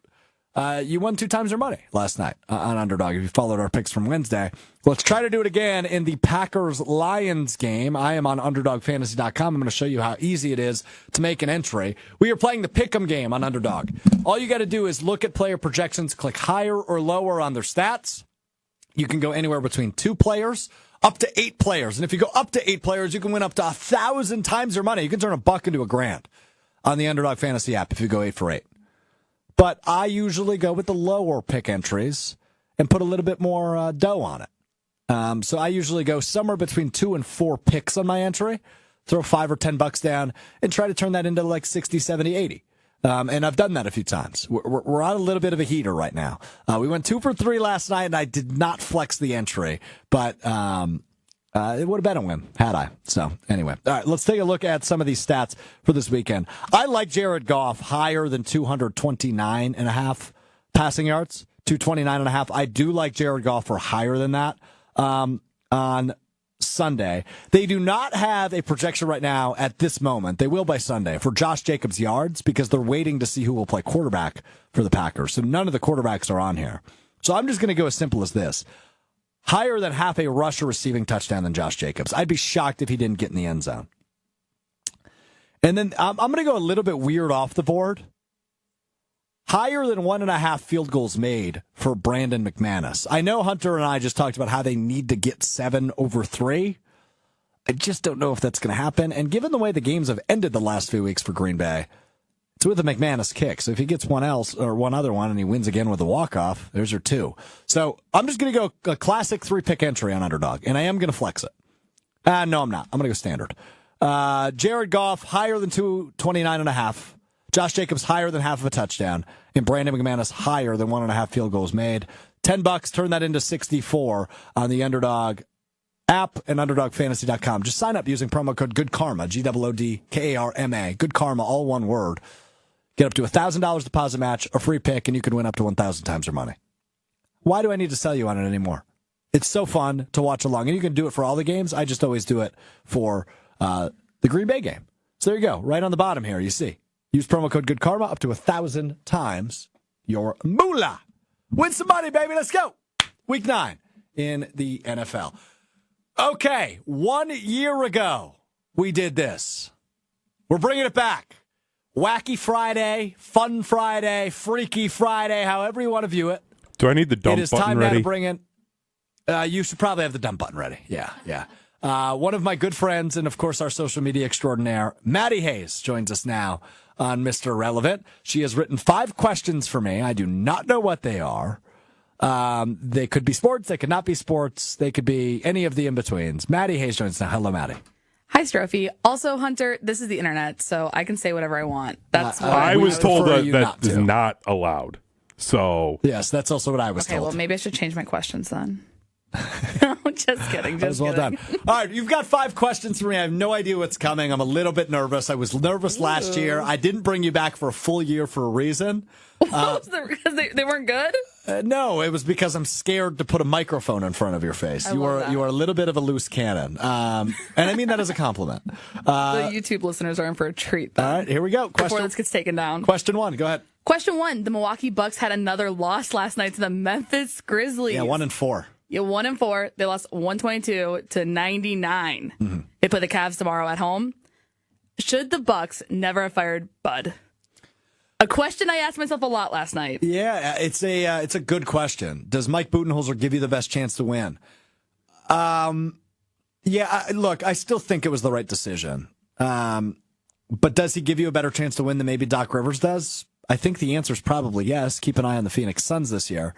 A: you won 2 times your money last night on Underdog if you followed our picks from Wednesday. Let's try to do it again in the Packers-Lions game. I am on UnderdogFantasy.com. I'm going to show you how easy it is to make an entry. We are playing the Pick'em game on Underdog. All you got to do is look at player projections, click higher or lower on their stats. You can go anywhere between 2 players up to 8 players. And if you go up to 8 players, you can win up to 1,000 times your money. You can turn $1 into $1,000 on the Underdog Fantasy app if you go 8 for 8. But I usually go with the lower pick entries and put a little bit more dough on it. So I usually go somewhere between 2 and 4 picks on my entry, throw $5 or $10 down, and try to turn that into like 60, 70, 80. And I've done that a few times. We're on a little bit of a heater right now. We went 2 for 3 last night, and I did not flex the entry, but it would have been a win had I. So anyway, all right, let's take a look at some of these stats for this weekend. I like Jared Goff higher than 229.5 passing yards, 229.5. I do like Jared Goff for higher than that on Sunday. They do not have a projection right now at this moment. They will by Sunday for Josh Jacobs' yards because they're waiting to see who will play quarterback for the Packers. So none of the quarterbacks are on here. So I'm just going to go as simple as this. Higher than half a rush or receiving touchdown than Josh Jacobs. I'd be shocked if he didn't get in the end zone. And then I'm going to go a little bit weird off the board. Higher than 1.5 field goals made for Brandon McManus. I know Hunter and I just talked about how they need to get 7 over 3. I just don't know if that's going to happen. And given the way the games have ended the last few weeks for Green Bay, it's with a McManus kick. So if he gets one other one and he wins again with a walk-off, there's your 2. So I'm just going to go a classic 3-pick entry on Underdog, and I am going to flex it. No, I'm not. I'm going to go standard. Jared Goff, higher than 229.5. Josh Jacobs, higher than half of a touchdown. And Brandon McManus, higher than 1.5 field goals made. $10, turn that into 64 on the Underdog app and UnderdogFantasy.com. Just sign up using promo code GoodKarma, GOODKARMA. Good Karma, all one word. Get up to $1,000 deposit match, a free pick, and you can win up to 1,000 times your money. Why do I need to sell you on it anymore? It's so fun to watch along. And you can do it for all the games. I just always do it for the Green Bay game. So there you go. Right on the bottom here, you see. Use promo code Good Karma up to 1,000 times your moolah. Win some money, baby. Let's go. Week 9 in the NFL. Okay, 1 year ago, we did this. We're bringing it back. Wacky Friday, Fun Friday, Freaky Friday, however you want to view it.
B: Do I need the dump button ready?
A: It is time now to bring in. You should probably have the dump button ready. Yeah. One of my good friends and, of course, our social media extraordinaire, Maddie Hayes, joins us now on Mr. Relevant. She has written 5 questions for me. I do not know what they are. They could be sports. They could not be sports. They could be any of the in-betweens. Maddie Hayes joins us now. Hello, Maddie.
E: Hi, Stroufy. Also, Hunter, this is the internet, so I can say whatever I want. That's what
B: I was told that is
A: to.
B: not allowed. So
A: yes, that's also what I was told.
E: Okay, well, maybe I should change my questions then. Just kidding.
A: That was well done. All right, you've got 5 questions for me. I have no idea what's coming. I'm a little bit nervous. I was nervous last year. I didn't bring you back for a full year for a reason.
E: Because they weren't good?
A: No, it was because I'm scared to put a microphone in front of your face. You are a little bit of a loose cannon. And I mean that as a compliment.
E: The YouTube listeners are in for a treat, though.
A: All right, here we go.
E: Before this gets taken down.
A: Question 1, go ahead.
E: Question 1. The Milwaukee Bucks had another loss last night to the Memphis Grizzlies.
A: Yeah, 1-4.
E: Yeah, 1-4. They lost 122 to 99.
A: Mm-hmm.
E: They play the Cavs tomorrow at home. Should the Bucks never have fired Bud? A question I asked myself a lot last night.
A: Yeah, it's a good question. Does Mike Budenholzer give you the best chance to win? Look, I still think it was the right decision. But does he give you a better chance to win than maybe Doc Rivers does? I think the answer is probably yes. Keep an eye on the Phoenix Suns this year.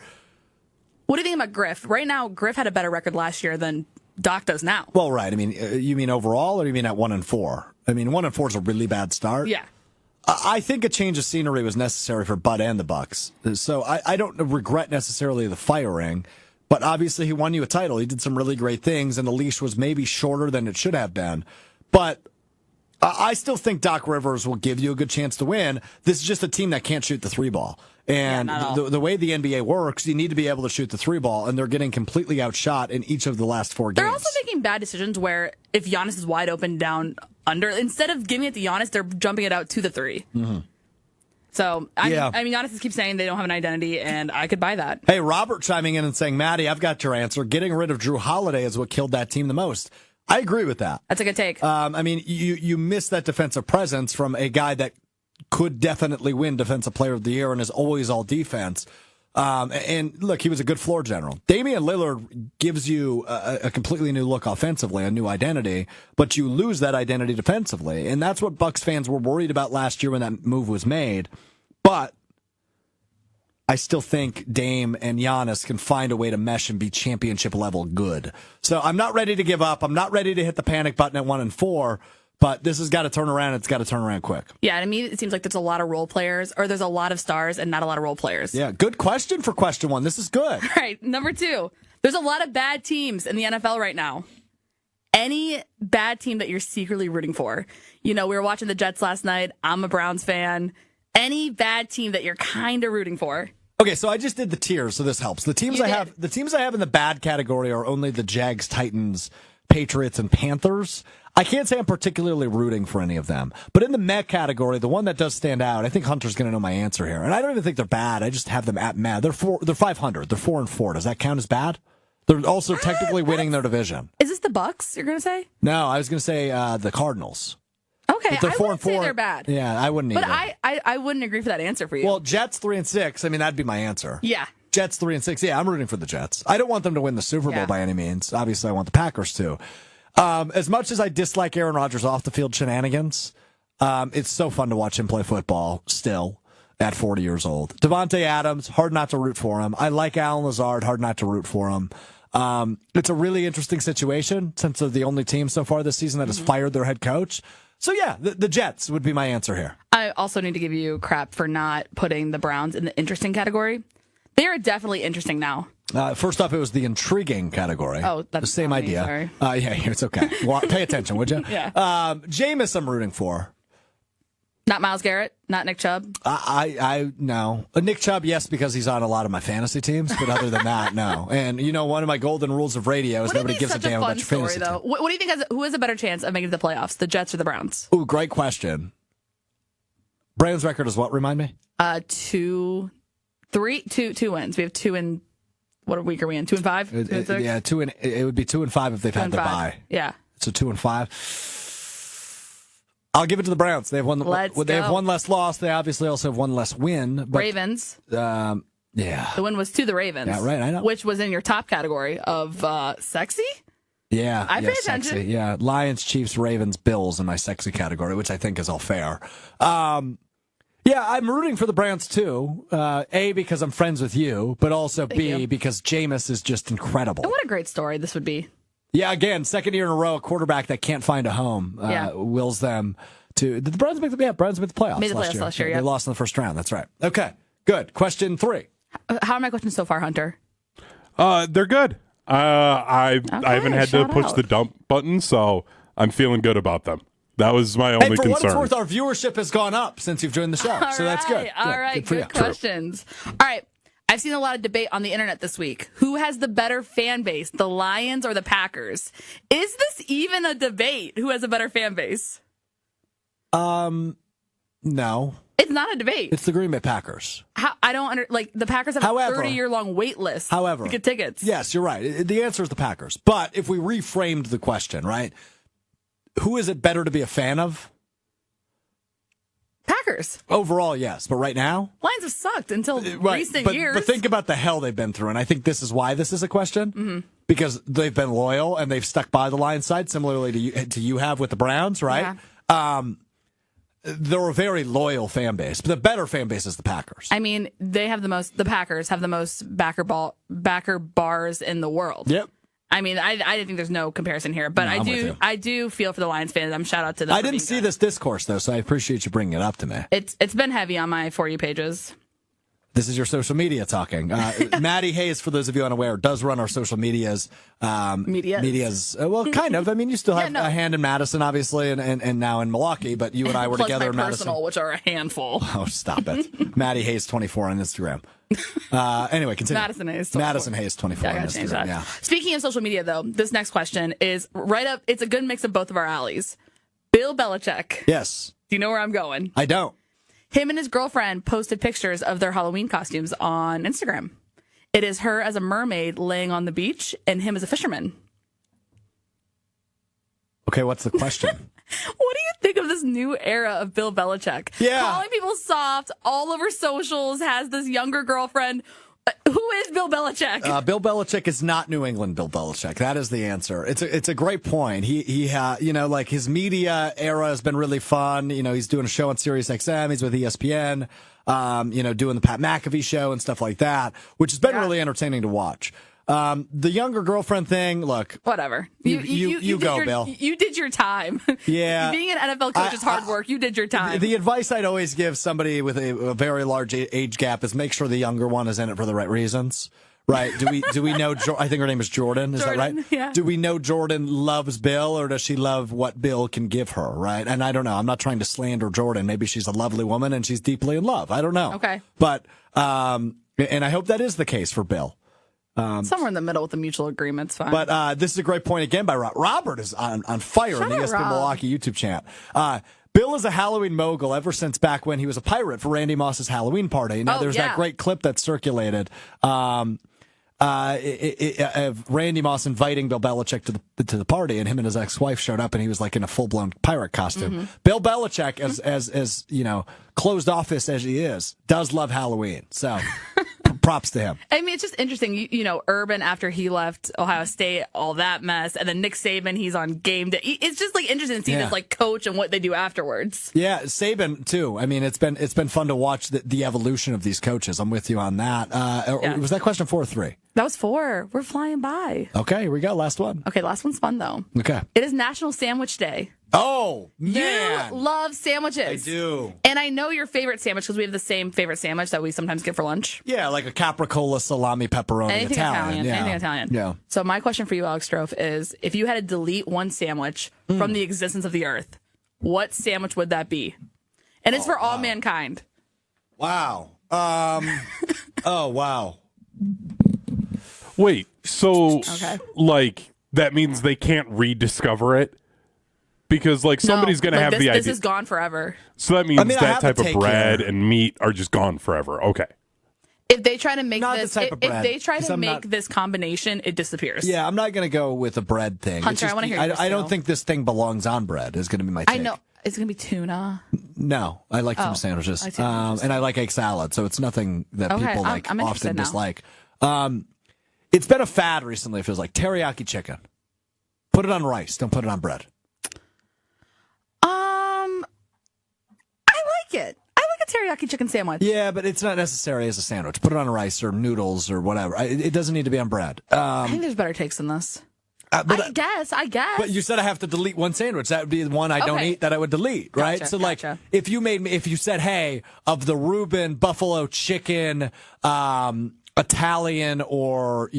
E: What do you think about Griff? Right now, Griff had a better record last year than Doc does now.
A: Well, right. I mean, you mean overall, or you mean at 1-4? I mean, 1-4 is a really bad start.
E: Yeah.
A: I think a change of scenery was necessary for Bud and the Bucks. So I don't regret necessarily the firing, but obviously he won you a title. He did some really great things, and the leash was maybe shorter than it should have been. But I still think Doc Rivers will give you a good chance to win. This is just a team that can't shoot the 3-ball. And the way the NBA works, you need to be able to shoot the 3-ball, and they're getting completely outshot in each of the last 4 games.
E: They're also making bad decisions where if Giannis is wide open down under, instead of giving it to Giannis, they're jumping it out to the 3.
A: Mm-hmm.
E: So, I mean, Giannis keeps saying they don't have an identity, and I could buy that.
A: Hey, Robert chiming in and saying, Maddie, I've got your answer. Getting rid of Drew Holiday is what killed that team the most. I agree with that.
E: That's a good take.
A: I mean, you miss that defensive presence from a guy that could definitely win Defensive Player of the Year and is always all defense. And look, he was a good floor general. Damian Lillard gives you a completely new look offensively, a new identity, but you lose that identity defensively. And that's what Bucks fans were worried about last year when that move was made. But I still think Dame and Giannis can find a way to mesh and be championship level good. So I'm not ready to give up. I'm not ready to hit the panic button at 1-4. But this has got to turn around. It's got to turn around quick.
E: Yeah, to me, it seems like there's a lot of role players, or there's a lot of stars and not a lot of role players.
A: Yeah, good question for question 1. This is good.
E: All right, number 2. There's a lot of bad teams in the NFL right now. Any bad team that you're secretly rooting for? You know, we were watching the Jets last night. I'm a Browns fan. Any bad team that you're kind of rooting for?
A: Okay, so I just did the tiers, so this helps. The teams I have in the bad category are only the Jags, Titans, Patriots, and Panthers. I can't say I'm particularly rooting for any of them. But in the meh category, the one that does stand out, I think Hunter's going to know my answer here. And I don't even think they're bad. I just have them at meh. They're 500. They're 4-4. Does that count as bad? They're also technically winning their division.
E: Is this the Bucks you're going to say?
A: No, I was going to say the Cardinals.
E: Okay,
A: They're
E: I
A: 4-4.
E: wouldn't say they're bad.
A: Yeah, I wouldn't either.
E: But I wouldn't agree for that answer for you.
A: Well, Jets 3-6. I mean, that'd be my answer.
E: Yeah.
A: Jets 3-6. Yeah, I'm rooting for the Jets. I don't want them to win the Super Bowl by any means. Obviously, I want the Packers to. As much as I dislike Aaron Rodgers off the field shenanigans, it's so fun to watch him play football still at 40 years old. Devontae Adams, hard not to root for him. I like Alan Lazard, hard not to root for him. It's a really interesting situation since they're the only team so far this season that has fired their head coach. So yeah, the Jets would be my answer here.
E: I also need to give you crap for not putting the Browns in the interesting category. They are definitely interesting now.
A: First off, it was the intriguing category.
E: Oh, that's
A: the same idea.
E: Sorry.
A: Yeah, it's okay. Well, pay attention, would you?
E: Yeah.
A: Jameis, I'm rooting for.
E: Not Myles Garrett, not Nick Chubb.
A: I no. Nick Chubb, yes, because he's on a lot of my fantasy teams, but other than that, no. And you know, one of my golden rules of radio is nobody gives a damn about your fantasy team.
E: What do you think? Who has a better chance of making the playoffs, the Jets or the Browns?
A: Ooh, great question. Browns' record is what? Remind me.
E: 2 wins. We have 2 in. What week are we in? 2 and 5. 2 and 6?
A: Yeah, 2 and it would be 2 and 5 if they've had the bye.
E: Yeah.
A: So 2 and 5. I'll give it to the Browns. They have one. They have one less loss. They obviously also have one less win. But,
E: Ravens.
A: Yeah.
E: The win was to the Ravens.
A: Yeah, right. I know.
E: Which was in your top category of sexy.
A: Yeah,
E: I pay attention.
A: Sexy. Yeah, Lions, Chiefs, Ravens, Bills in my sexy category, which I think is all fair. Yeah, I'm rooting for the Browns too. A, because I'm friends with you, but also B, because Jameis is just incredible.
E: And what a great story this would be.
A: Yeah, again, second year in a row, a quarterback that can't find a home wills them to. Did the Browns make the playoffs?
E: Made the playoffs last year.
A: They lost in the first round. That's right. Okay, good. Question 3.
E: How are my questions so far, Hunter?
B: They're good. I haven't had to
E: shout
B: push
E: out.
B: the dump button, so I'm feeling good about them. That was my only
A: And for
B: concern.
A: what it's worth, our viewership has gone up since you've joined the show. So that's good.
E: All right,
A: for you.
E: good questions. All right. I've seen a lot of debate on the internet this week. Who has the better fan base, the Lions or the Packers? Is this even a debate? Who has a better fan base?
A: No,
E: It's not a debate.
A: it's the Green Bay Packers.
E: I don't the Packers have
A: However-
E: a 30-year-long wait list
A: However,
E: to get tickets.
A: Yes, you're right. The answer is the Packers. But if we reframed the question, right? Who is it better to be a fan of?
E: Packers.
A: Overall, yes. But right now?
E: Lions have sucked until
A: Right.
E: recent years.
A: But think about the hell they've been through. And I think this is why this is a question.
E: Mm-hmm.
A: Because they've been loyal and they've stuck by the Lions side, similarly to you have with the Browns, right?
E: Yeah.
A: They're a very loyal fan base. But the better fan base is the Packers.
E: I mean, the Packers have the most backer bars in the world.
A: Yep.
E: I mean, I think there's no comparison here, but
A: No, I'm with you.
E: I do feel for the Lions fans. I'm shout out to them.
A: I
E: for
A: didn't
E: being
A: see
E: good.
A: this discourse, though, so I appreciate you bringing it up to me.
E: It's been heavy on my For You pages.
A: This is your social media talking. Maddie Hayes, for those of you unaware, does run our social medias.
E: Medias.
A: Well, kind of. I mean, you still have
E: no.
A: a hand in Madison, obviously, and now in Milwaukee, but you and I were
E: Plus
A: together
E: my
A: in Madison.
E: personal, which are a handful.
A: Oh, stop it. Maddie Hayes 24 on Instagram. Anyway, continue.
E: Madison Hayes 24.
A: Madison Hayes 24
E: Yeah, I
A: on
E: gotta change
A: Instagram.
E: that.
A: Yeah.
E: Speaking of social media, though, this next question is right up. It's a good mix of both of our alleys. Bill Belichick.
A: Yes.
E: Do you know where I'm going?
A: I don't.
E: Him and his girlfriend posted pictures of their Halloween costumes on Instagram. It is her as a mermaid laying on the beach and him as a fisherman.
A: Okay, what's the question?
E: What do you think of this new era of Bill Belichick?
A: Yeah.
E: Calling people soft all over socials, has this younger girlfriend. Who is Bill Belichick?
A: Bill Belichick is not New England Bill Belichick. That is the answer. It's a great point. He like his media era has been really fun. You know, he's doing a show on Sirius XM. He's with ESPN. Doing the Pat McAfee show and stuff like that, which has been really entertaining to watch. The younger girlfriend thing, look.
E: Whatever.
A: You go, Bill.
E: You did your time.
A: Yeah.
E: Being an NFL coach is hard work. You did your time.
A: The advice I'd always give somebody with a very large age gap is make sure the younger one is in it for the right reasons. Right? Do we know? I think her name is Jordan. Is
E: Jordan,
A: that right?
E: yeah.
A: Do we know Jordan loves Bill, or does she love what Bill can give her? Right? And I don't know. I'm not trying to slander Jordan. Maybe she's a lovely woman and she's deeply in love. I don't know.
E: Okay.
A: But and I hope that is the case for Bill.
E: Somewhere in the middle with the mutual agreement's fine.
A: But this is a great point again by Rob. Robert is on fire in the
E: Shout out,
A: ESPN
E: Rob.
A: Milwaukee YouTube channel. Bill is a Halloween mogul ever since back when he was a pirate for Randy Moss's Halloween party. Now, there's that great clip that circulated of Randy Moss inviting Bill Belichick to the party, and him and his ex-wife showed up, and he was like in a full-blown pirate costume.
E: Mm-hmm.
A: Bill Belichick, as you know, closed office as he is, does love Halloween. So props to him.
E: I mean, it's just interesting. You know, Urban, after he left Ohio State, all that mess, and then Nick Saban, he's on game day. It's just like interesting to see this like coach and what they do afterwards.
A: Yeah, Saban too. I mean, it's been fun to watch the evolution of these coaches. I'm with you on that. Was that question 4 or 3?
E: That was 4. We're flying by.
A: Okay, here we go. Last one.
E: Okay, last one's fun though.
A: Okay.
E: It is National Sandwich Day.
A: Oh man,
E: You love sandwiches.
A: I do.
E: And I know your favorite sandwich because we have the same favorite sandwich that we sometimes get for lunch.
A: Yeah, like a capricola salami pepperoni
E: Anything Italian.
A: Yeah.
E: Anything Italian.
A: Yeah.
E: So my question for you, Alex Strouf, is if you had to delete one sandwich from the existence of the earth, what sandwich would that be? And it's for all mankind.
A: Wow. Oh wow.
B: Wait, so
E: Okay.
B: like that means they can't rediscover it? Because like somebody's going to have
E: this,
B: the idea.
E: This is gone forever.
B: So that means
A: I mean, I
B: that
A: have
B: type
A: to
B: of
A: take
B: bread
A: care.
B: and meat are just gone forever. Okay.
E: If they try to make
A: Not
E: this,
A: the type of
E: if
A: bread,
E: they try
A: 'cause
E: to
A: I'm
E: make
A: not-
E: this combination, it disappears.
A: Yeah, I'm not going to go with the bread thing. It's
E: Hunter, I
A: just-
E: wanna hear yours
A: I don't
E: still.
A: think this thing belongs on bread. Is going to be my take.
E: I know it's gonna be tuna.
A: No, I like tuna sandwiches,
E: I see sandwiches.
A: and I like egg salad. So it's nothing that
E: Okay,
A: people
E: I'm interested
A: often
E: now.
A: dislike. It's been a fad recently. It feels like teriyaki chicken. Put it on rice. Don't put it on bread.
E: I like it. I like a teriyaki chicken sandwich.
A: Yeah, but it's not necessary as a sandwich. Put it on rice or noodles or whatever. It doesn't need to be on bread.
E: I think there's better takes than this. I guess.
A: But you said I have to delete one sandwich. That would be the one I don't
E: Okay.
A: eat that I would delete, right?
E: Gotcha,
A: So like,
E: gotcha.
A: if you said, hey, of the Reuben buffalo chicken, Italian or,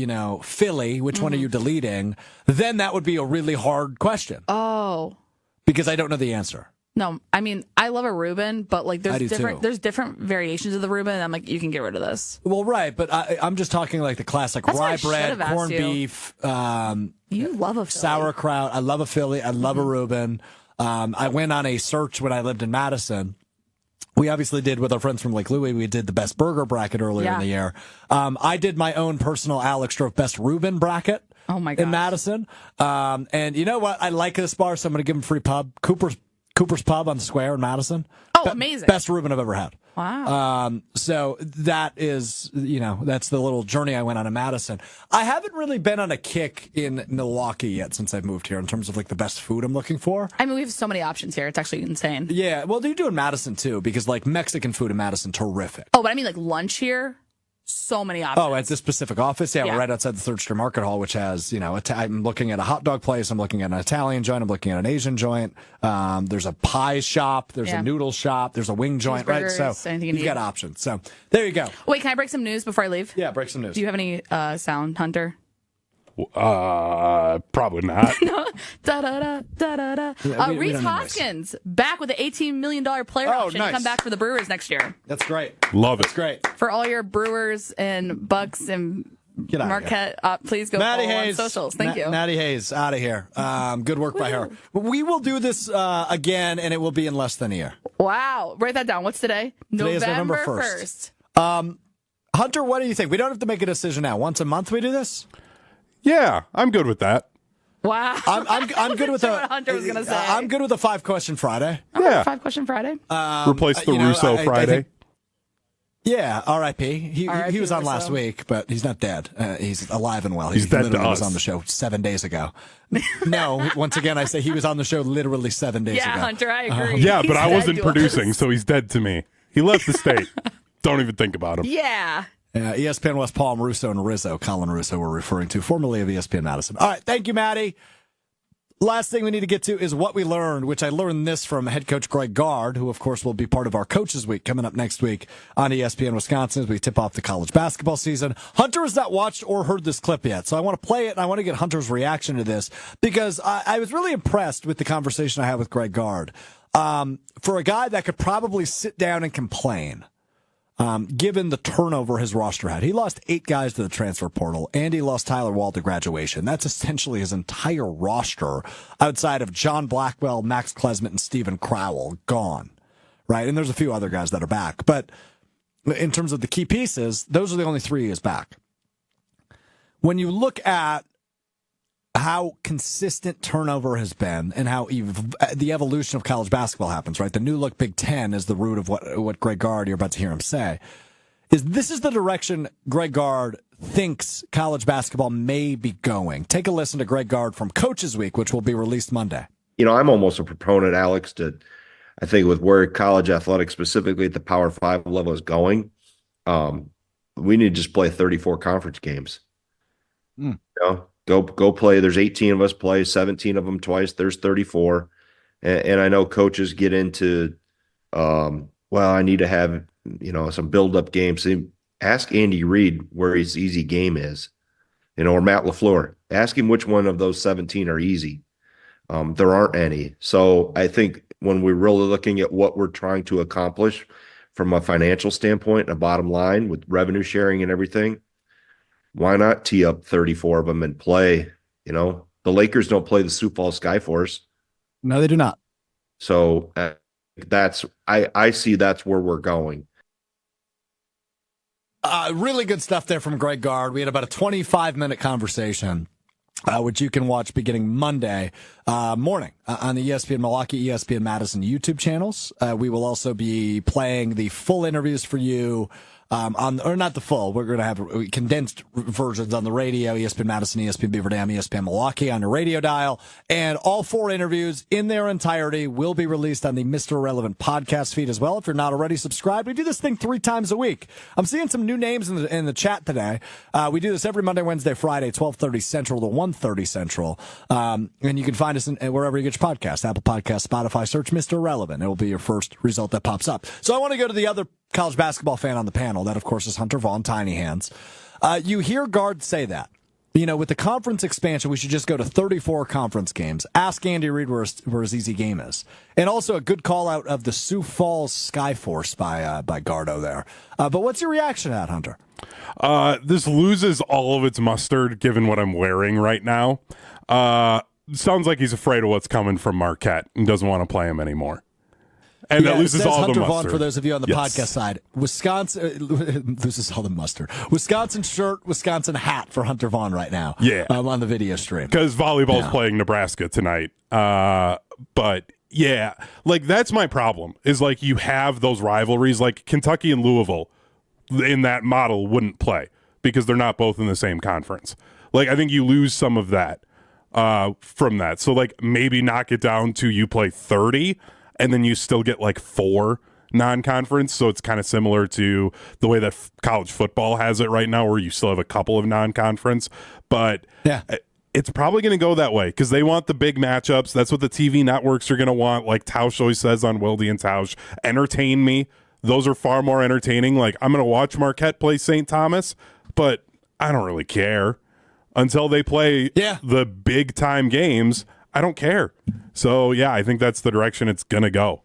A: Philly, which one are you deleting? Then that would be a really hard question.
E: Oh.
A: Because I don't know the answer.
E: No, I mean, I love a Reuben, but like
A: I do
E: there's different variations of the Reuben, and I'm like, you can get rid of this.
A: Well, right, but I'm just talking like the classic
E: That's
A: rye
E: what I should
A: bread,
E: have asked
A: corned
E: you.
A: beef,
E: You love a Philly.
A: sauerkraut. I love a Philly. I love a Reuben. I went on a search when I lived in Madison. We obviously did with our friends from Lake Louie. We did the best burger bracket earlier in the year. I did my own personal Alex Strouf best Reuben bracket.
E: Oh my gosh.
A: In Madison. And you know what? I like this bar, so I'm going to give him free pub. Cooper's Pub on the Square in Madison.
E: Oh, amazing.
A: Best Reuben I've ever had.
E: Wow.
A: So that is, that's the little journey I went on in Madison. I haven't really been on a kick in Milwaukee yet since I've moved here in terms of like the best food I'm looking for.
E: I mean, we have so many options here. It's actually insane.
A: Yeah. Well, you do in Madison too, because like Mexican food in Madison, terrific.
E: Oh, but I mean like lunch here, so many options.
A: Oh, at this specific office? Yeah,
E: Yeah.
A: we're right outside the Third Street Market Hall, which has, I'm looking at a hot dog place. I'm looking at an Italian joint. I'm looking at an Asian joint. There's a pie shop. There's a noodle shop. There's a wing joint, right? So
E: anything you
A: you've got
E: need.
A: options. So there you go.
E: Wait, can I break some news before I leave?
A: Yeah, break some news.
E: Do you have any sound, Hunter?
B: Probably not.
E: Da da da da da da.
A: we don't
E: Reese
A: need
E: Hoskins back with an $18 million player option
A: nice.
E: to come back for the Brewers next year.
A: That's great.
B: Love it.
A: That's great.
E: For all your Brewers and Bucks and
A: Get out
E: Marquette, please go
A: Maddie
E: follow
A: Hayes.
E: on socials. Thank you.
A: Maddie Hayes, out of here. Good work by her. We will do this again, and it will be in less than a year.
E: Wow. Write that down. What's today?
A: Today is November 1st. Hunter, what do you think? We don't have to make a decision now. Once a month we do this?
B: Yeah, I'm good with that.
E: Wow.
A: I'm good with
E: Sure what Hunter was gonna say.
A: I'm good with a 5-question Friday.
B: Yeah.
E: 5-question Friday.
B: Replace the Russo
A: I
B: Friday.
A: think- yeah, R.I.P. He
E: R.I.P.
A: was on
E: Russo.
A: last week, but he's not dead. He's alive and well.
B: He's
A: He
B: dead to
A: literally was
B: us.
A: on the show 7 days ago. No, once again, I say he was on the show literally 7 days
E: Yeah,
A: ago.
E: Hunter, I agree.
B: Yeah, but
E: He's
B: I
E: dead
B: wasn't
E: to
B: producing,
E: us.
B: so he's dead to me. He left the state. Don't even think about him.
E: Yeah.
A: ESPN West Palm, Russo and Rizzo, Colin Russo we're referring to, formerly of ESPN Madison. All right, thank you, Maddie. Last thing we need to get to is what we learned, which I learned this from head coach Greg Gard, who, of course, will be part of our Coaches Week coming up next week on ESPN Wisconsin as we tip off the college basketball season. Hunter has not watched or heard this clip yet, so I want to play it, and I want to get Hunter's reaction to this because I was really impressed with the conversation I had with Greg Gard. For a guy that could probably sit down and complain, given the turnover his roster had. He lost 8 guys to the transfer portal, and he lost Tyler Wall to graduation. That's essentially his entire roster outside of John Blackwell, Max Klesmit, and Stephen Crowell gone, right? And there's a few other guys that are back. But in terms of the key pieces, those are the only 3 he is back. When you look at how consistent turnover has been and how the evolution of college basketball happens, right? The new look Big Ten is the root of what Greg Gard, you're about to hear him say, this is the direction Greg Gard thinks college basketball may be going. Take a listen to Greg Gard from Coaches Week, which will be released Monday.
F: I'm almost a proponent, Alex, I think with where college athletics, specifically at the Power 5 level, is going, we need to just play 34 conference games. Go play. There's 18 of us play, 17 of them twice. There's 34. And I know coaches get into, I need to have, some build-up games. Ask Andy Reid where his easy game is, or Matt LaFleur. Ask him which one of those 17 are easy. There aren't any. So I think when we're really looking at what we're trying to accomplish from a financial standpoint and a bottom line with revenue sharing and everything, why not tee up 34 of them and play? The Lakers don't play the Sioux Falls Skyforce.
A: No, they do not.
F: So I see that's where we're going.
A: Really good stuff there from Greg Gard. We had about a 25-minute conversation, which you can watch beginning Monday morning on the ESPN Milwaukee, ESPN Madison YouTube channels. We will also be playing the full interviews for you or not the full. We're going to have condensed versions on the radio, ESPN Madison, ESPN Beaver Dam, ESPN Milwaukee on your radio dial. And all 4 interviews in their entirety will be released on the Mr. Irrelevant podcast feed as well. If you're not already subscribed, we do this thing 3 times a week. I'm seeing some new names in the chat today. We do this every Monday, Wednesday, Friday, 12:30 Central to 1:30 Central. And you can find us wherever you get your podcast, Apple Podcasts, Spotify. Search Mr. Irrelevant. It will be your first result that pops up. So I want to go to the other college basketball fan on the panel. That, of course, is Hunter Vaughn, Tiny Hands. You hear Gard say that. You know, with the conference expansion, we should just go to 34 conference games. Ask Andy Reid where his easy game is. And also a good call out of the Sioux Falls Skyforce by Gardo there. But what's your reaction to that, Hunter?
B: This loses all of its mustard given what I'm wearing right now. Sounds like he's afraid of what's coming from Marquette and doesn't want to play him anymore. And that loses all
A: Hunter
B: the
A: Vaughn,
B: mustard.
A: for those of you on the podcast side, Wisconsin loses all the mustard. Wisconsin shirt, Wisconsin hat for Hunter Vaughn right now.
B: Yeah.
A: On the video stream.
B: Because volleyball's playing Nebraska tonight. But yeah, like that's my problem is like you have those rivalries like Kentucky and Louisville in that model wouldn't play because they're not both in the same conference. Like I think you lose some of that from that. So like maybe knock it down to you play 30 and then you still get like 4 non-conference. So it's kind of similar to the way that college football has it right now where you still have a couple of non-conference. But it's probably going to go that way because they want the big matchups. That's what the TV networks are going to want. Like Tausch always says on Wildy and Tausch, entertain me. Those are far more entertaining. Like I'm going to watch Marquette play St. Thomas, but I don't really care until they play the big time games. I don't care. So yeah, I think that's the direction it's gonna go.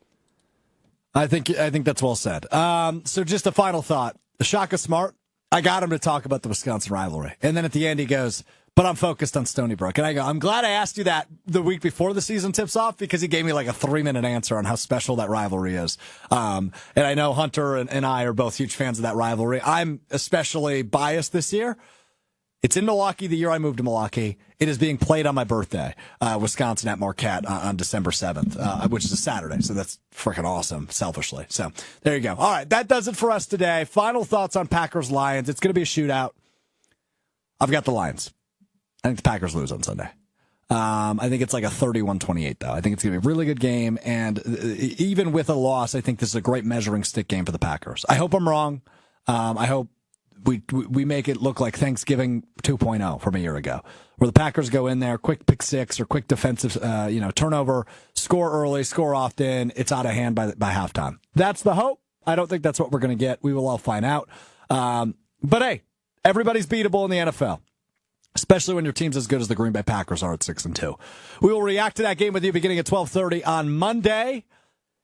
A: I think that's well said. So just a final thought. Shaka Smart, I got him to talk about the Wisconsin rivalry. And then at the end he goes, but I'm focused on Stony Brook. And I go, I'm glad I asked you that the week before the season tips off because he gave me like a 3-minute answer on how special that rivalry is. And I know Hunter and I are both huge fans of that rivalry. I'm especially biased this year. It's in Milwaukee the year I moved to Milwaukee. It is being played on my birthday, Wisconsin at Marquette on December 7th, which is a Saturday. So that's freaking awesome, selfishly. So there you go. All right, that does it for us today. Final thoughts on Packers-Lions. It's going to be a shootout. I've got the Lions. I think the Packers lose on Sunday. I think it's like a 31-28, though. I think it's going to be a really good game. And even with a loss, I think this is a great measuring stick game for the Packers. I hope I'm wrong. I hope we make it look like Thanksgiving 2.0 from a year ago, where the Packers go in there, quick pick six or quick defensive, turnover, score early, score often. It's out of hand by halftime. That's the hope. I don't think that's what we're going to get. We will all find out. But hey, everybody's beatable in the NFL, especially when your team's as good as the Green Bay Packers are at 6-2. We will react to that game with you beginning at 12:30 on Monday.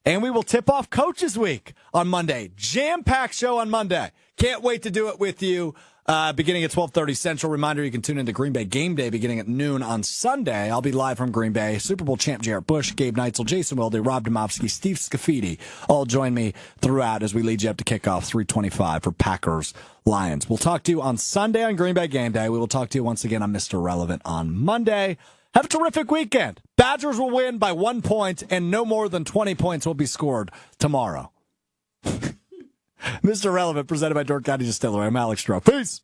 A: And we will tip off Coaches Week on Monday. Jam-packed show on Monday. Can't wait to do it with you beginning at 12:30 Central. Reminder, you can tune into Green Bay Game Day beginning at noon on Sunday. I'll be live from Green Bay. Super Bowl champ Jarrett Bush, Gabe Neitzel, Jason Wilde, Rob Domofsky, Steve Scafidi all join me throughout as we lead you up to kickoff 3:25 for Packers-Lions. We'll talk to you on Sunday on Green Bay Game Day. We will talk to you once again on Mr. Relevant on Monday. Have a terrific weekend. Badgers will win by 1 point, and no more than 20 points will be scored tomorrow. Mr. Relevant, presented by Door County Distillery. I'm Alex Strouf. Peace.